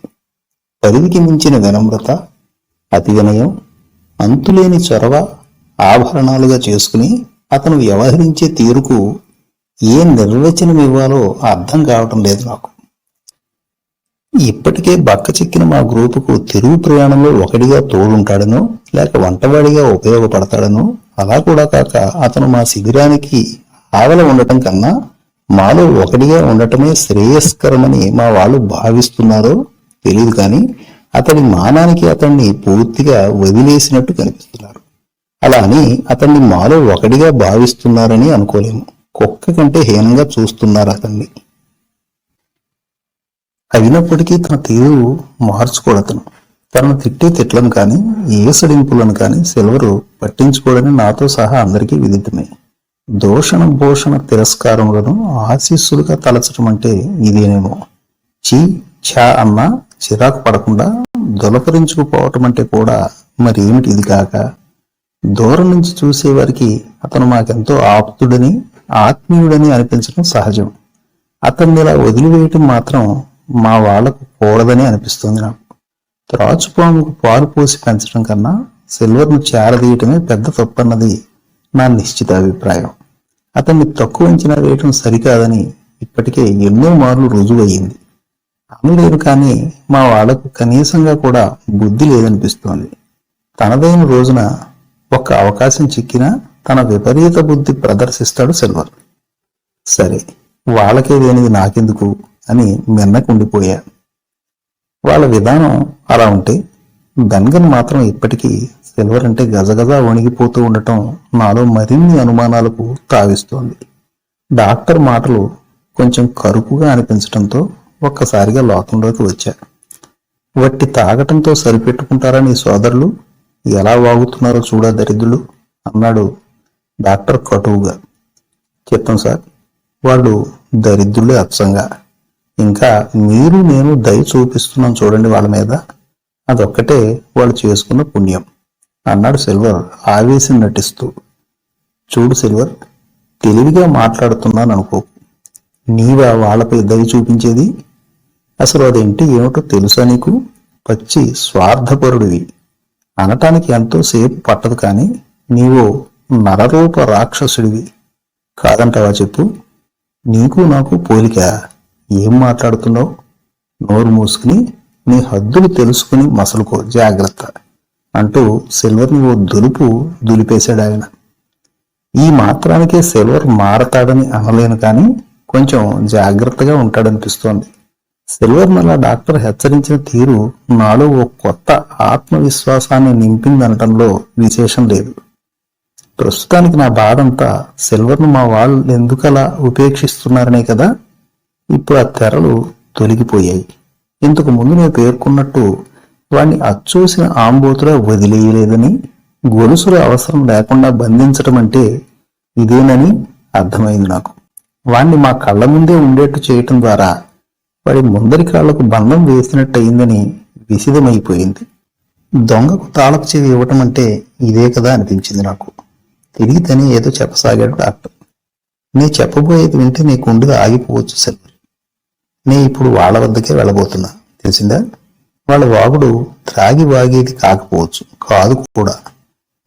పరిధికి మించిన వినమ్రత, అతి వినయం, అంతులేని చొరవ ఆభరణాలుగా చేసుకుని అతను వ్యవహరించే తీరుకు ఏ నిర్వచనం ఇవ్వాలో అర్థం కావటం లేదు నాకు. ఇప్పటికే బక్క చిక్కిన మా గ్రూపుకు తిరుగు ప్రయాణంలో ఒకడిగా తోడుంటాడనో లేక వంటవాడిగా ఉపయోగపడతాడనో, అలా కూడా కాక అతను మా శిబిరానికి ఆవల ఉండటం కన్నా మాలో ఒకడిగా ఉండటమే శ్రేయస్కరమని మా వాళ్ళు భావిస్తున్నారో తెలియదు, కానీ అతడి మానానికి అతన్ని పూర్తిగా వదిలేసినట్టు కనిపిస్తున్నారు. అలా అని అతన్ని మాలో ఒకడిగా భావిస్తున్నారని అనుకోలేము. కుక్క కంటే హీనంగా చూస్తున్నారు అతన్ని. అయినప్పటికీ తన తీరు మార్చుకోడతను. తనను తిట్టే తిట్లను కానీ ఏసడింపులను కానీ సిల్వరు పట్టించుకోడని నాతో సహా అందరికీ విదితమే. దోషణ భూషణ తిరస్కారములను ఆశీస్సులుగా తలచడం అంటే ఇదేనేమో. చీ ఛా అన్నా చిరాకు పడకుండా దొలకరించుకుపోవటం అంటే కూడా మరేమిటి ఇది కాక. దూరం నుంచి చూసేవారికి అతను మాకెంతో ఆప్తుడని ఆత్మీయుడని అనిపించడం సహజం. అతన్ని ఇలా వదిలివేయటం మాత్రం మా వాళ్లకు కూడదని అనిపిస్తుంది నాకు. త్రాచుపాముకు పాలు పోసి పెంచడం కన్నా సిల్వర్ను చేరదీయటమే పెద్ద తప్పన్నది నా నిశ్చిత అభిప్రాయం. అతన్ని తక్కువ అంచనా వేయటం సరికాదని ఇప్పటికే ఎన్నో మార్లు రుజువయ్యింది. అనలేను, కానీ మా వాళ్లకు కనీసంగా కూడా బుద్ధి లేదనిపిస్తోంది. తనదైన రోజున ఒక్క అవకాశం చిక్కినా తన విపరీత బుద్ధి ప్రదర్శిస్తాడు సిల్వర్. సరే, వాళ్ళకే లేనిది నాకెందుకు అని మిన్నకుండిపోయా. వాళ్ళ విధానం అలా ఉంటే బెన్గన్ మాత్రం ఇప్పటికీ సిల్వర్ అంటే గజగజ వణిగిపోతూ ఉండటం నాలో మరిన్ని అనుమానాలకు తావిస్తోంది. డాక్టర్ మాటలు కొంచెం కరుకుగా అనిపించటంతో ఒక్కసారిగా లోకంలోకి వచ్చా. వట్టి తాగటంతో సరిపెట్టుకుంటారా నీ సోదరులు? ఎలా వాగుతున్నారో చూడా దరిద్రులు అన్నాడు డాక్టర్ కటువుగా. చెప్తాం సార్, వాళ్ళు దరిద్రులే అచ్చంగా. ఇంకా మీరు నేను దయ చూపిస్తున్నాం చూడండి వాళ్ళ మీద, అదొక్కటే వాళ్ళు చేసుకున్న పుణ్యం అన్నాడు సిల్వర్ ఆవేశం నటిస్తూ. చూడు సిల్వర్, తెలివిగా మాట్లాడుతున్నాను అనుకో. నీవా వాళ్ళపై దయ చూపించేది? అసలు అదేంటి ఏమిటో తెలుసా నీకు? పచ్చి స్వార్థపరుడివి అనటానికి ఎంతో సేపు పట్టదు, కానీ నీవో నరరూప రాక్షసుడివి కాదంటావా చెప్పు? నీకు నాకు పోలిక. ఏం మాట్లాడుతున్నావు? నోరు మూసుకుని నీ హద్దులు తెలుసుకుని మసలుకో, జాగ్రత్త అంటూ సిల్వర్ని ఓ దులుపు దులిపేశాడు ఆయన. ఈ మాత్రానికే సిల్వర్ మారతాడని అనలేను, కానీ కొంచెం జాగ్రత్తగా ఉంటాడనిపిస్తోంది. సిల్వర్ మళ్ళా డాక్టర్ హెచ్చరించిన తీరు నాలో ఓ కొత్త ఆత్మవిశ్వాసాన్ని నింపిందనటంలో విశేషం లేదు. ప్రస్తుతానికి నా బాధంతా సిల్వర్ను మా వాళ్ళు ఎందుకలా ఉపేక్షిస్తున్నారనే కదా. ఇప్పుడు ఆ తెరలు తొలగిపోయాయి. ఇంతకు ముందు నేను పేర్కొన్నట్టు వాణ్ణి అచ్చూసిన ఆంబోతులా వదిలేయలేదని, గొలుసుల అవసరం లేకుండా బంధించటం అంటే ఇదేనని అర్థమైంది నాకు. వాణ్ణి మా కళ్ళ ముందే ఉండేట్టు చేయటం ద్వారా వాడి ముందరి కాళ్లకు బంధం వేసినట్టయిందని విసిదమైపోయింది. దొంగకు తాళపు చెవి ఇవ్వటం అంటే ఇదే కదా అనిపించింది నాకు. తిరిగి తని ఏదో చెప్పసాగాడు డాక్టర్. నీ చెప్పబోయేది వింటే నీ గుండెలు ఆగిపోవచ్చు సిల్వర్. నే ఇప్పుడు వాళ్ళ వద్దకే వెళ్ళబోతున్నా. తెలిసిందా? వాళ్ళ వాగుడు త్రాగి వాగేది కాకపోవచ్చు, కాదు కూడా.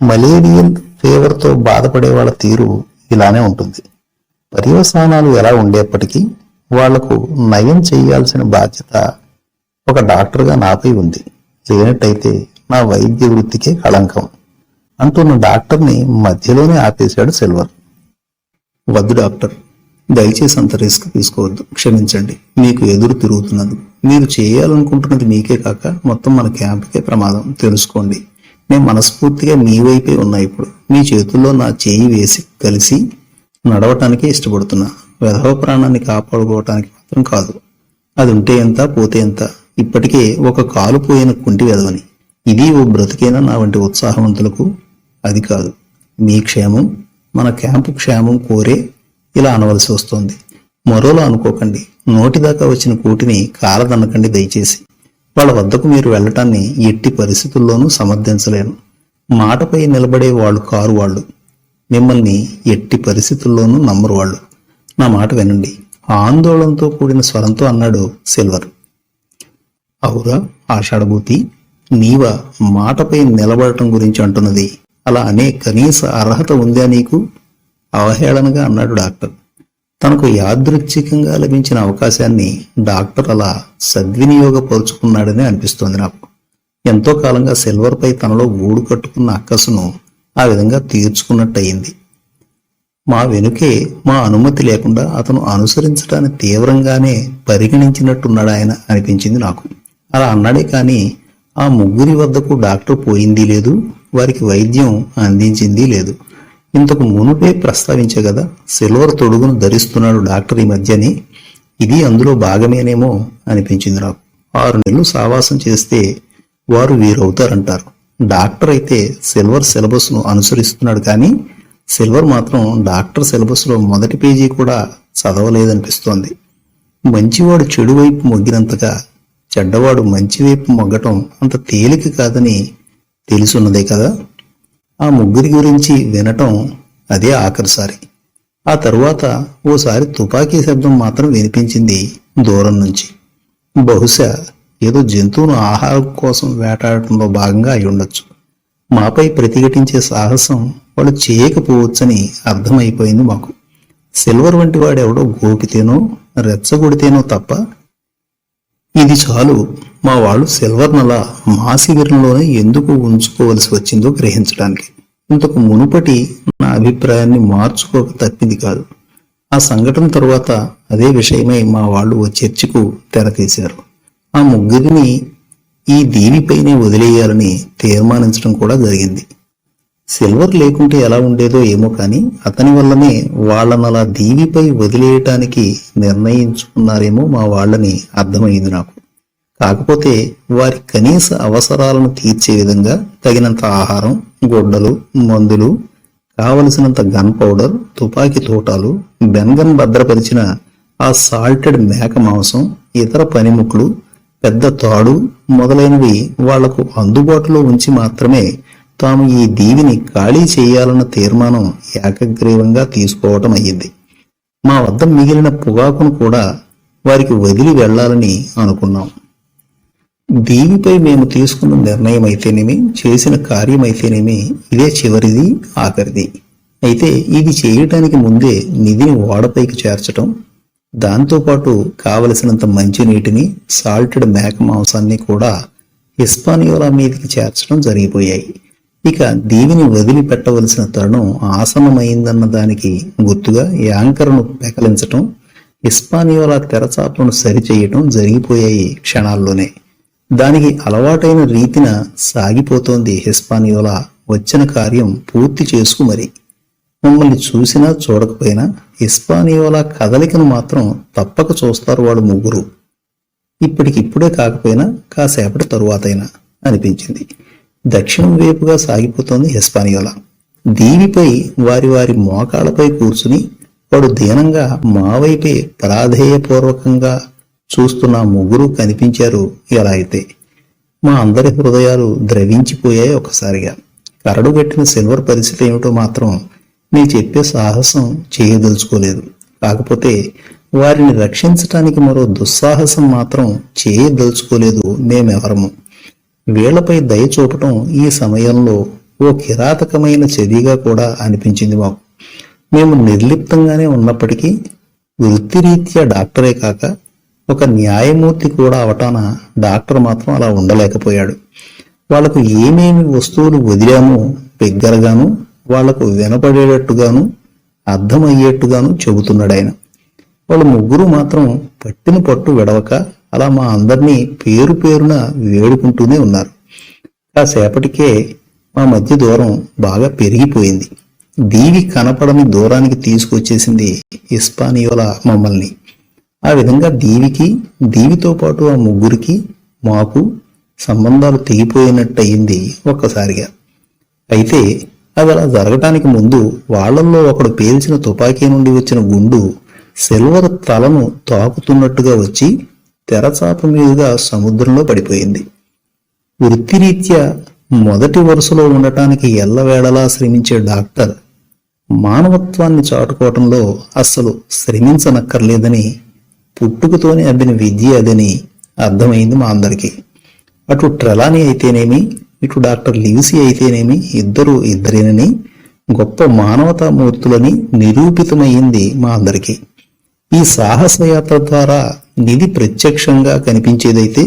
మలేరియల్ ఫీవర్తో బాధపడే వాళ్ళ తీరు ఇలానే ఉంటుంది. పర్యవసానాలు ఎలా ఉండేప్పటికీ వాళ్లకు నయం చేయాల్సిన బాధ్యత ఒక డాక్టర్గా నాపై ఉంది. లేనట్టయితే నా వైద్య వృత్తికే కళంకం అంటున్న డాక్టర్ని మధ్యలోనే ఆపేశాడు సిల్వర్. వద్దు డాక్టర్, దయచేసి అంత రిస్క్ తీసుకోవద్దు. క్షమించండి, మీకు ఎదురు తిరుగుతున్నది. మీరు చేయాలనుకుంటున్నది మీకే కాక మొత్తం మన క్యాంపుకే ప్రమాదం. తెలుసుకోండి, నేను మనస్ఫూర్తిగా మీ వైపే ఉన్నా. ఇప్పుడు మీ చేతుల్లో నా చేయి వేసి కలిసి నడవటానికే ఇష్టపడుతున్నా. వెధవ ప్రాణాన్ని కాపాడుకోవటానికి మాత్రం కాదు. అది ఉంటే ఎంత, పోతే ఎంత. ఇప్పటికే ఒక కాలు పోయిన కుంటి వెధవని. ఇది ఓ బ్రతికేనా నా వంటి ఉత్సాహవంతులకు? అది కాదు. మీ క్షేమం, మన క్యాంపు క్షేమం కోరే ఇలా అనవలసి వస్తోంది. మరోలా అనుకోకండి. నోటిదాకా వచ్చిన కూటిని కాలదన్నకండి దయచేసి. వాళ్ళ వద్దకు మీరు వెళ్లటాన్ని ఎట్టి పరిస్థితుల్లోనూ సమర్థించలేను. మాటపై నిలబడే వాళ్ళు కారు వాళ్ళు. మిమ్మల్ని ఎట్టి పరిస్థితుల్లోనూ నమ్మరు వాళ్ళు. నా మాట వినండి, ఆందోళనతో కూడిన స్వరంతో అన్నాడు సిల్వర్. అవురా ఆషాఢభూతి, నీవా మాటపై నిలబడటం గురించి అంటున్నది? అలా అనే కనీస అర్హత ఉందా నీకు? అవహేళనగా అన్నాడు డాక్టర్. తనకు యాదృచ్ఛికంగా లభించిన అవకాశాన్ని డాక్టర్ అలా సద్వినియోగపరుచుకున్నాడని అనిపిస్తోంది నాకు. ఎంతో కాలంగా సిల్వర్ పై తనలో గూడు కట్టుకున్న అక్కసును ఆ విధంగా తీర్చుకున్నట్టయింది. మా వెనుకే మా అనుమతి లేకుండా అతను అనుసరించడాన్ని తీవ్రంగానే పరిగణించినట్టున్నాడు ఆయన అనిపించింది నాకు. అలా అన్నాడే కానీ ఆ ముగ్గురి వద్దకు డాక్టర్ పోయింది లేదు, వారికి వైద్యం అందించింది లేదు. ఇంతకు మునుపే ప్రస్తావించే కదా, సిల్వర్ తొడుగును ధరిస్తున్నాడు డాక్టర్ ఈ మధ్యని. ఇది అందులో భాగమేనేమో అనిపించింది నాకు. 6 నెలలు సావాసం చేస్తే వారు వీరవుతారంటారు. డాక్టర్ అయితే సిల్వర్ సిలబస్ ను అనుసరిస్తున్నాడు కానీ సిల్వర్ మాత్రం డాక్టర్ సిలబస్ లో మొదటి పేజీ కూడా చదవలేదనిపిస్తోంది. మంచివాడు చెడు వైపు మొగ్గినంతగా చెడ్డవాడు మంచి వైపు మొగ్గటం అంత తేలిక కాదని తెలుసున్నదే కదా. ఆ ముగ్గురి గురించి వినటం అదే ఆఖరిసారి. ఆ తరువాత ఓసారి తుపాకీ శబ్దం మాత్రం వినిపించింది దూరం నుంచి. బహుశా ఏదో జంతువును ఆహారం కోసం వేటాడటంలో భాగంగా అయి ఉండొచ్చు. మాపై ప్రతిఘటించే సాహసం వాళ్ళు చేయకపోవచ్చని అర్థమైపోయింది మాకు. సిల్వర్ వంటి వాడెవడో గోకితేనో రెచ్చగొడితేనో తప్ప ఇది చాలు మా వాళ్ళు సిల్వర్నలా మా శిబిరంలోనే ఎందుకు ఉంచుకోవలసి వచ్చిందో గ్రహించడానికి. ఇంతకు మునుపటి నా అభిప్రాయాన్ని మార్చుకోక తప్పింది కాదు. ఆ సంఘటన తరువాత అదే విషయమై మా వాళ్ళు ఓ చర్చకు తెరతీశారు. ఆ ముగ్గురిని ఈ దీవిపైనే వదిలేయాలని తీర్మానించడం కూడా జరిగింది. సిల్వర్ లేకుంటే ఎలా ఉండేదో ఏమో కానీ అతని వల్లనే వాళ్ళనలా దీవిపై వదిలేయటానికి నిర్ణయించుకున్నారేమో మా వాళ్ళని అర్థమైంది నాకు. కాకపోతే వారి కనీస అవసరాలను తీర్చే విధంగా తగినంత ఆహారం, గుడ్డలు, మందులు, కావలసినంత గన్ పౌడర్, తుపాకీ తోటాలు, బెన్గన్ భద్రపరిచిన ఆ సాల్టెడ్ మేక మాంసం, ఇతర పనిముట్లు, పెద్ద తాడు మొదలైనవి వాళ్లకు అందుబాటులో ఉంచి మాత్రమే తాము ఈ దీవిని ఖాళీ చేయాలన్న తీర్మానం ఏకగ్రీవంగా తీసుకోవటం అయ్యింది. మా వద్ద మిగిలిన పొగాకును కూడా వారికి వదిలి వెళ్లాలని అనుకున్నాం. దీవిపై మేము తీసుకున్న నిర్ణయం అయితేనేమి, చేసిన కార్యమైతేనేమి ఇదే చివరిది, ఆఖరిది. అయితే ఇది చేయటానికి ముందే నిధిని ఓడపైకి చేర్చటం, దాంతోపాటు కావలసినంత మంచినీటిని, సాల్టెడ్ మేక మాంసాన్ని కూడా హిస్పానియోలా మీదకి చేర్చడం జరిగిపోయాయి. ఇక దీవిని వదిలిపెట్టవలసిన తరుణం ఆసన్నమైందన్న దానికి గుర్తుగా యాంకర్ను పెకలించటం, హిస్పానియోలా తెరచాపలను సరిచేయటం జరిగిపోయాయి క్షణాల్లోనే. దానికి అలవాటైన రీతిన సాగిపోతోంది హిస్పానియోలా. వచ్చిన కార్యం పూర్తి చేసుకు మరి. మమ్మల్ని చూసినా చూడకపోయినా హిస్పానియోలా కదలికను మాత్రం తప్పక చూస్తారు వాళ్ళు ముగ్గురు. ఇప్పటికిప్పుడే కాకపోయినా కాసేపటి తరువాతైనా అనిపించింది. దక్షిణం వైపుగా సాగిపోతోంది హిస్పానియోలా. దీవిపై వారి వారి మోకాళ్ళపై కూర్చుని వాడు దీనంగా మా వైపే పరాధేయపూర్వకంగా చూస్తున్న ముగ్గురు కనిపించారు. ఎలా అయితే మా అందరి హృదయాలు ద్రవించిపోయాయి ఒకసారిగా. కరడుగట్టిన సిల్వర్ పరిస్థితి ఏమిటో మాత్రం నీ చెప్పే సాహసం చేయదలుచుకోలేదు. కాకపోతే వారిని రక్షించటానికి మరో దుస్సాహసం మాత్రం చేయదలుచుకోలేదు మేమెవరము. వీళ్లపై దయ చూపటం ఈ సమయంలో ఓ కిరాతకమైన చర్యగా కూడా అనిపించింది మాకు. మేము నిర్లిప్తంగానే ఉన్నప్పటికీ వృత్తిరీత్యా డాక్టరే కాక ఒక న్యాయమూర్తి కూడా అవటాన డాక్టర్ మాత్రం అలా ఉండలేకపోయాడు. వాళ్లకు ఏమేమి వస్తువులు వదిలామో బిగ్గరగాను, వాళ్లకు వినపడేటట్టుగాను అర్థమయ్యేట్టుగాను చెబుతున్నాడు ఆయన. వాళ్ళు ముగ్గురు మాత్రం పట్టిన పట్టు విడవక అలా మా అందరినీ పేరు పేరున వేడుకుంటూనే ఉన్నారు. కాసేపటికే మా మధ్య దూరం బాగా పెరిగిపోయింది. దీవి కనపడని దూరానికి తీసుకొచ్చేసింది హిస్పానియోలా మమ్మల్ని. ఆ విధంగా దీవితో పాటు ఆ ముగ్గురికి మాకు సంబంధాలు తెగిపోయినట్టయింది ఒక్కసారిగా. అయితే అది అలా జరగటానికి ముందు వాళ్లల్లో ఒకడు పేల్చిన తుపాకీ నుండి వచ్చిన గుండు సిల్వర్ తలను తాకుతున్నట్టుగా వచ్చి తెరచాప మీదుగా సముద్రంలో పడిపోయింది. వృత్తిరీత్యా మొదటి వరుసలో ఉండటానికి ఎల్లవేళలా శ్రమించే డాక్టర్ మానవత్వాన్ని చాటుకోవటంలో అస్సలు శ్రమించనక్కర్లేదని, పుట్టుకతోనే అబ్బిన విద్య అదని అర్థమైంది మా అందరికీ. అటు ట్రెలానీ అయితేనేమి, ఇటు డాక్టర్ లివిసీ అయితేనేమి ఇద్దరేనని గొప్ప మానవతామూర్తులని నిరూపితమైంది మా అందరికీ. ఈ సాహసయాత్ర ద్వారా నిధి ప్రత్యక్షంగా కనిపించేదైతే,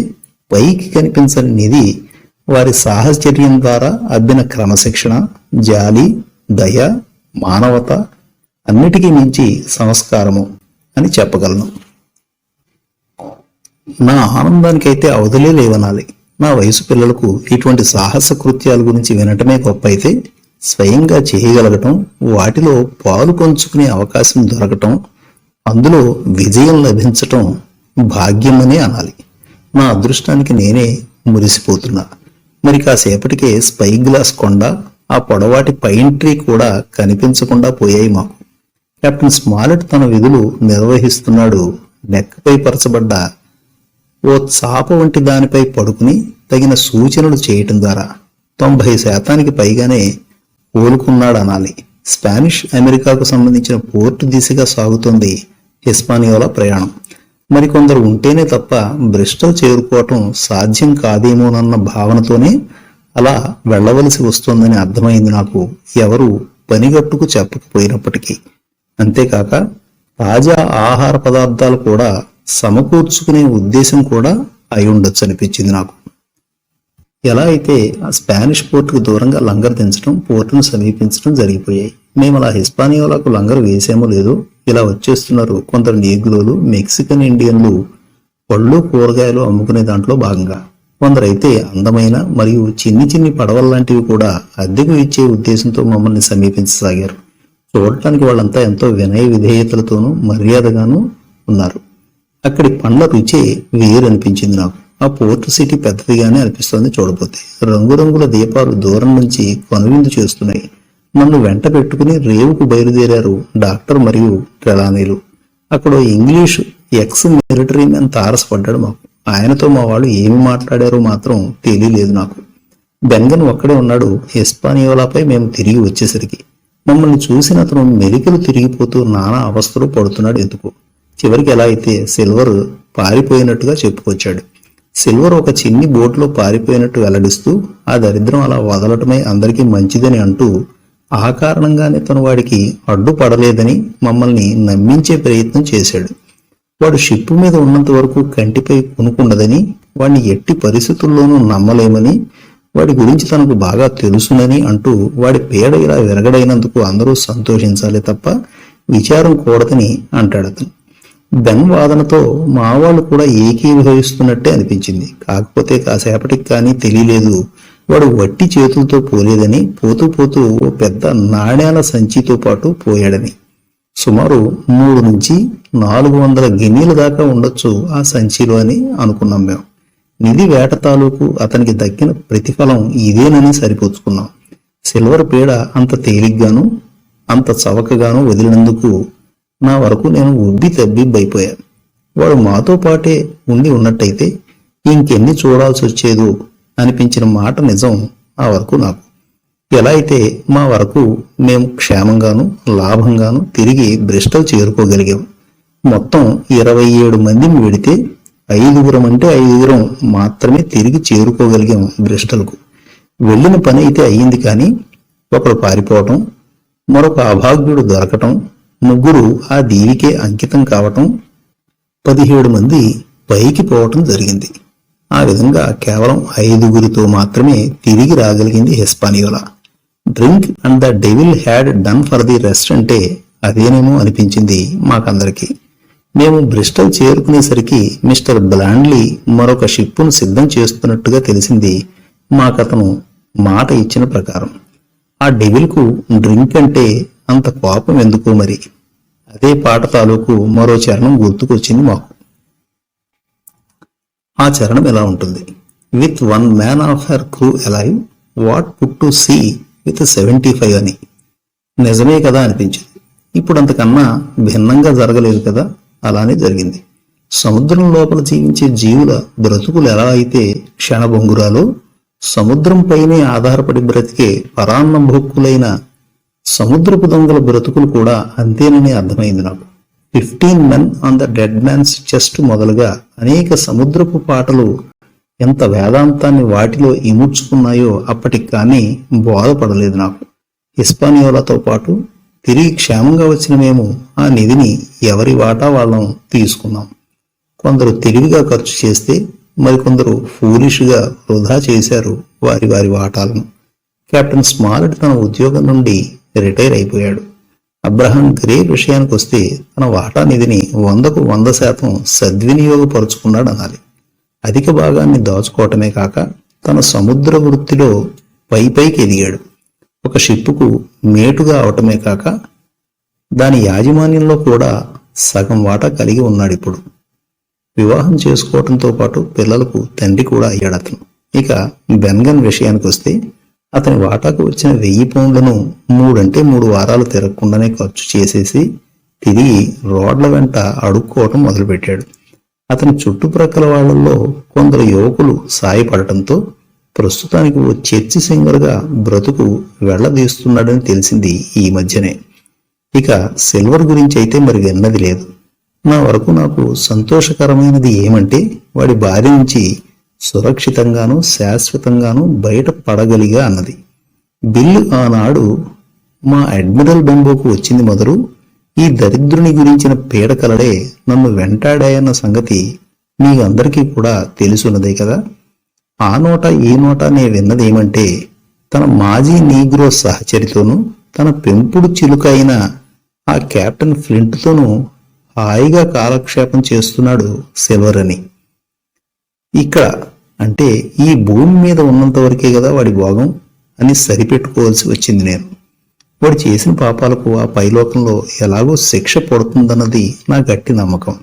పైకి కనిపించని నిధి వారి సాహచర్యం ద్వారా అబ్బిన క్రమశిక్షణ, జాలి, దయ, మానవత అన్నిటికీ మించి సంస్కారము అని చెప్పగలను. నా ఆనందానికైతే అవధులే లేవనాలి. నా వయసు పిల్లలకు ఇటువంటి సాహస కృత్యాల గురించి వినటమే గొప్ప అయితే, స్వయంగా చేయగలగటం, వాటిలో పాలు పంచుకునే అవకాశం దొరకటం, అందులో విజయం లభించటం భాగ్యమనే అనాలి. నా అదృష్టానికి నేనే మురిసిపోతున్నా. మరి కాసేపటికే స్పై గ్లాస్ కొండ, ఆ పొడవాటి పైన్ ట్రీ కూడా కనిపించకుండా పోయాయి మాకు. కెప్టెన్ స్మాలెట్ తన విధులు నిర్వహిస్తున్నాడు. నెక్కపై పరచబడ్డ ఓ చాప వంటి దానిపై పడుకుని తగిన సూచనలు చేయటం ద్వారా 90% పైగానే కోలుకున్నాడనాలి. స్పానిష్ అమెరికాకు సంబంధించిన పోర్టు దిశగా సాగుతోంది హిస్పానియోలా ప్రయాణం. మరికొందరు ఉంటేనే తప్ప బ్రిస్టల్ చేరుకోవటం సాధ్యం కాదేమోనన్న భావనతోనే అలా వెళ్లవలసి వస్తోందని అర్థమైంది నాకు, ఎవరు పనిగట్టుకు చెప్పకపోయినప్పటికీ. అంతేకాక తాజా ఆహార పదార్థాలు కూడా సమకూర్చుకునే ఉద్దేశం కూడా అయి ఉండొచ్చు అనిపించింది నాకు. ఎలా అయితే ఆ స్పానిష్ పోర్టుకు దూరంగా లంగర్ దించడం, పోర్టును సమీపించడం జరిగిపోయాయి. మేము అలా హిస్పానియోలాకు లంగర్ వేసామో లేదో ఇలా వచ్చేస్తున్నారు కొందరు నీగ్రోలు, మెక్సికన్ ఇండియన్లు పళ్ళు కూరగాయలు అమ్ముకునే దాంట్లో భాగంగా. కొందరైతే అందమైన మరియు చిన్ని పడవల్లాంటివి కూడా అద్దెకు ఇచ్చే ఉద్దేశంతో మమ్మల్ని సమీపించసాగారు. చూడటానికి వాళ్ళంతా ఎంతో వినయ విధేయతలతోనూ మర్యాదగానూ ఉన్నారు. అక్కడి పండ్ల రుచే వేరనిపించింది నాకు. ఆ పోర్ట్ సిటీ పెద్దదిగానే అనిపిస్తోంది చూడబోతే. రంగురంగుల దీపాలు దూరం నుంచి కనువిందు చేస్తున్నాయి. నన్ను వెంట పెట్టుకుని రేవుకు బయలుదేరారు డాక్టర్ మరియు ట్రెలానీలు. అక్కడ ఇంగ్లీష్ ఎక్స్ మిలిటరీ మ్యాన్ తారసపడ్డాడు మాకు. ఆయనతో మా వాళ్ళు ఏమి మాట్లాడారో మాత్రం తెలియలేదు నాకు. బెంగన్ ఒక్కడే ఉన్నాడు. హిస్పానియోలాపై మేము తిరిగి వచ్చేసరికి మమ్మల్ని చూసిన అతను మెలికలు తిరిగిపోతూ నానా అవస్థలు పడుతున్నాడు. ఎందుకు చివరికి ఎలా అయితే సిల్వర్ పారిపోయినట్టుగా చెప్పుకొచ్చాడు. సిల్వర్ ఒక చిన్ని బోట్లో పారిపోయినట్టు వెల్లడిస్తూ ఆ దరిద్రం అలా వదలటమే అందరికీ మంచిదని అంటూ ఆ కారణంగానే తను వాడికి అడ్డుపడలేదని మమ్మల్ని నమ్మించే ప్రయత్నం చేశాడు. వాడు షిప్ మీద ఉన్నంత వరకు కంటిపై కొనుక్కుండదని, వాడిని ఎట్టి పరిస్థితుల్లోనూ నమ్మలేమని, వాడి గురించి తనకు బాగా తెలుసునని అంటూ వాడి పేడ ఇలా విరగడైనందుకు అందరూ సంతోషించాలి తప్ప విచారం కూడదని అంటాడతను. బెన్ వాదనతో మా వాళ్ళు కూడా ఏకీభవిస్తున్నట్టే అనిపించింది. కాకపోతే కాసేపటికి కానీ తెలియలేదు వాడు వట్టి చేతులతో పోలేదని, పోతూ పోతూ ఓ పెద్ద నాణేల సంచితో పాటు పోయాడని. సుమారు 300 నుంచి 400 గిన్నీల దాకా ఉండొచ్చు ఆ సంచిలో అని అనుకున్నాం మేము. నిధి వేట తాలూకు అతనికి దక్కిన ప్రతిఫలం ఇదేనని సరిపోచుకున్నాం. సిల్వర్ పీడ అంత తేలిగ్గాను అంత చవకగాను వదిలినందుకు నా వరకు నేను ఉబ్బి తబ్బిబ్బైపోయాను. వాడు మాతో పాటే ఉండి ఉన్నట్టయితే ఇంకెన్ని చూడాల్సి వచ్చేదో అనిపించిన మాట నిజం ఆ వరకు నాకు. ఎలా అయితే మా వరకు మేము క్షేమంగాను లాభంగాను తిరిగి బ్రిస్టల్ చేరుకోగలిగాం. మొత్తం 27 మందిని వెడితే 5గురం అంటే 5గురం మాత్రమే తిరిగి చేరుకోగలిగాం బ్రిస్టల్కు. వెళ్ళిన పని అయితే అయ్యింది, కానీ ఒకడు పారిపోవటం, మరొక అభాగ్యుడు దొరకటం, 3 ఆ దీవికే అంకితం కావటం, 17 మంది పైకి పోవటం జరిగింది. ఆ విధంగా కేవలం 5గురితో మాత్రమే తిరిగి రాగలిగింది Hispaniola. Drink and the devil had done for the rest అంటే అదేనేమో అనిపించింది మాకందరికి. మేము బ్రిస్టల్ చేరుకునేసరికి మిస్టర్ బ్లాండ్లీ మరొక షిప్పును సిద్ధం చేస్తున్నట్టుగా తెలిసింది మాకతను మాట ఇచ్చిన ప్రకారం. ఆ డెవిల్కు డ్రింక్ అంటే అంత కోపం ఎందుకో మరి. అదే పాట తాలూకు మరో చరణం గుర్తుకొచ్చింది మాకు. ఆ చరణం ఎలా ఉంటుంది? With 1 man of her crew alive, what put to see with 75 అని. నిజమే కదా అనిపించింది. ఇప్పుడు అంతకన్నా భిన్నంగా జరగలేదు కదా. అలానే జరిగింది. సముద్రం లోపల జీవించే జీవుల బ్రతుకులు ఎలా అయితే క్షణభంగురాలో, సముద్రంపైనే ఆధారపడి బ్రతికే పరాన్నభోక్కులైన సముద్రపు దొంగల బ్రతుకులు కూడా అంతేనని అర్థమైంది నాకు. 15 men on the dead man's chest మొదలుగా అనేక సముద్రపు పాటలు ఎంత వేదాంతాన్ని వాటిలో ఇముడ్చుకున్నాయో అప్పటికి కానీ బోధపడలేదు నాకు. హిస్పానియోలాతో పాటు తిరిగి క్షేమంగా వచ్చిన మేము ఆ నిధిని ఎవరి వాటా వాళ్ళం తీసుకున్నాం. కొందరు తెలివిగా ఖర్చు చేస్తే మరికొందరు ఫూలిష్గా వృధా చేశారు వారి వారి వాటాలను. కెప్టెన్ స్మార్ట్ తన ఉద్యోగం నుండి రిటైర్ అయిపోయాడు. అబ్రహాం గ్రే విషయానికి వస్తే తన వాటా నిధిని 100కు 100% సద్వినియోగపరుచుకున్నాడు అనాలి. అధిక భాగాన్ని దాచుకోవటమే కాక తన సముద్ర వృత్తిలో పైకి ఎదిగాడు. ఒక షిప్పుకు మేటుగా అవటమే కాక దాని యాజమాన్యంలో కూడా సగం వాటా కలిగి ఉన్నాడు. ఇప్పుడు వివాహం చేసుకోవటంతో పాటు పిల్లలకు తండ్రి కూడా అయ్యాడు అతను. ఇక బెన్గన్ విషయానికి వస్తే అతని వాటాకు వచ్చిన 1000 పౌండ్లను 3 వారాలు తిరగకుండానే ఖర్చు చేసేసి తిరిగి రోడ్ల వెంట అడుక్కోవటం మొదలుపెట్టాడు. అతని చుట్టుప్రక్కల వాళ్లలో కొందరు యువకులు సాయపడటంతో ప్రస్తుతానికి ఓ చర్చి సింగర్గా బ్రతుకు వెళ్లదీస్తున్నాడని తెలిసింది ఈ మధ్యనే. ఇక సిల్వర్ గురించి అయితే మరి విన్నది లేదు. నా వరకు నాకు సంతోషకరమైనది ఏమంటే వాడి భార్య నుంచి సురక్షితంగాను శాశ్వతంగాను బయట పడగలిగా అన్నది. బిల్లు ఆనాడు మా అడ్మిరల్ బెంబోకు వచ్చింది మొదలు ఈ దరిద్రుని గురించిన పీడకలడే నన్ను వెంటాడాయన్న సంగతి మీ అందరికీ కూడా తెలుసున్నదే కదా. ఆ నోట ఈ నోట నే విన్నదేమంటే తన మాజీ నీగ్రో సహచరితోనూ తన పెంపుడు చిలుక అయిన ఆ కెప్టెన్ ఫ్లింట్తోనూ హాయిగా కాలక్షేపం చేస్తున్నాడు సిల్వర్ అని. ఇక్కడ అంటే ఈ భూమి మీద ఉన్నంత వరకే కదా వాడి భోగం అని సరిపెట్టుకోవాల్సి వచ్చింది నేను. వాడు చేసిన పాపాలకు ఆ పైలోకంలో ఎలాగో శిక్ష పడుతుందన్నది నా గట్టి నమ్మకం.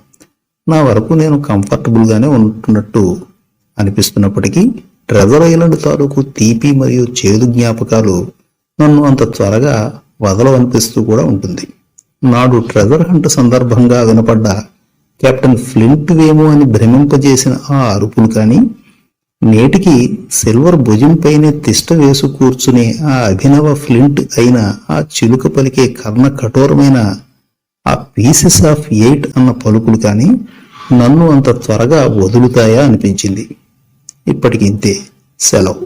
నా వరకు నేను కంఫర్టబుల్గానే ఉంటున్నట్టు అనిపిస్తున్నప్పటికీ ట్రెజర్ ఐలాండ్ తాలూకు తీపి మరియు చేదు జ్ఞాపకాలు నన్ను అంత త్వరగా వదలవనిపిస్తూ కూడా ఉంటుంది. నాడు ట్రెజర్ హంట్ సందర్భంగా వినపడ్డ కెప్టెన్ ఫ్లింట్ వేమో అని భ్రమింపజేసిన ఆ అరుపులు కానీ, నేటికి సిల్వర్ భుజంపైనే తిష్ట వేసు కూర్చునే ఆ అభినవ ఫ్లింట్ అయిన ఆ చిలుక పలికే కర్ణ కఠోరమైన ఆ పీసెస్ ఆఫ్ 8 అన్న పలుకులు కానీ నన్ను అంత త్వరగా వదులుతాయా అనిపించింది. ఇప్పటికింతే. సెలవు.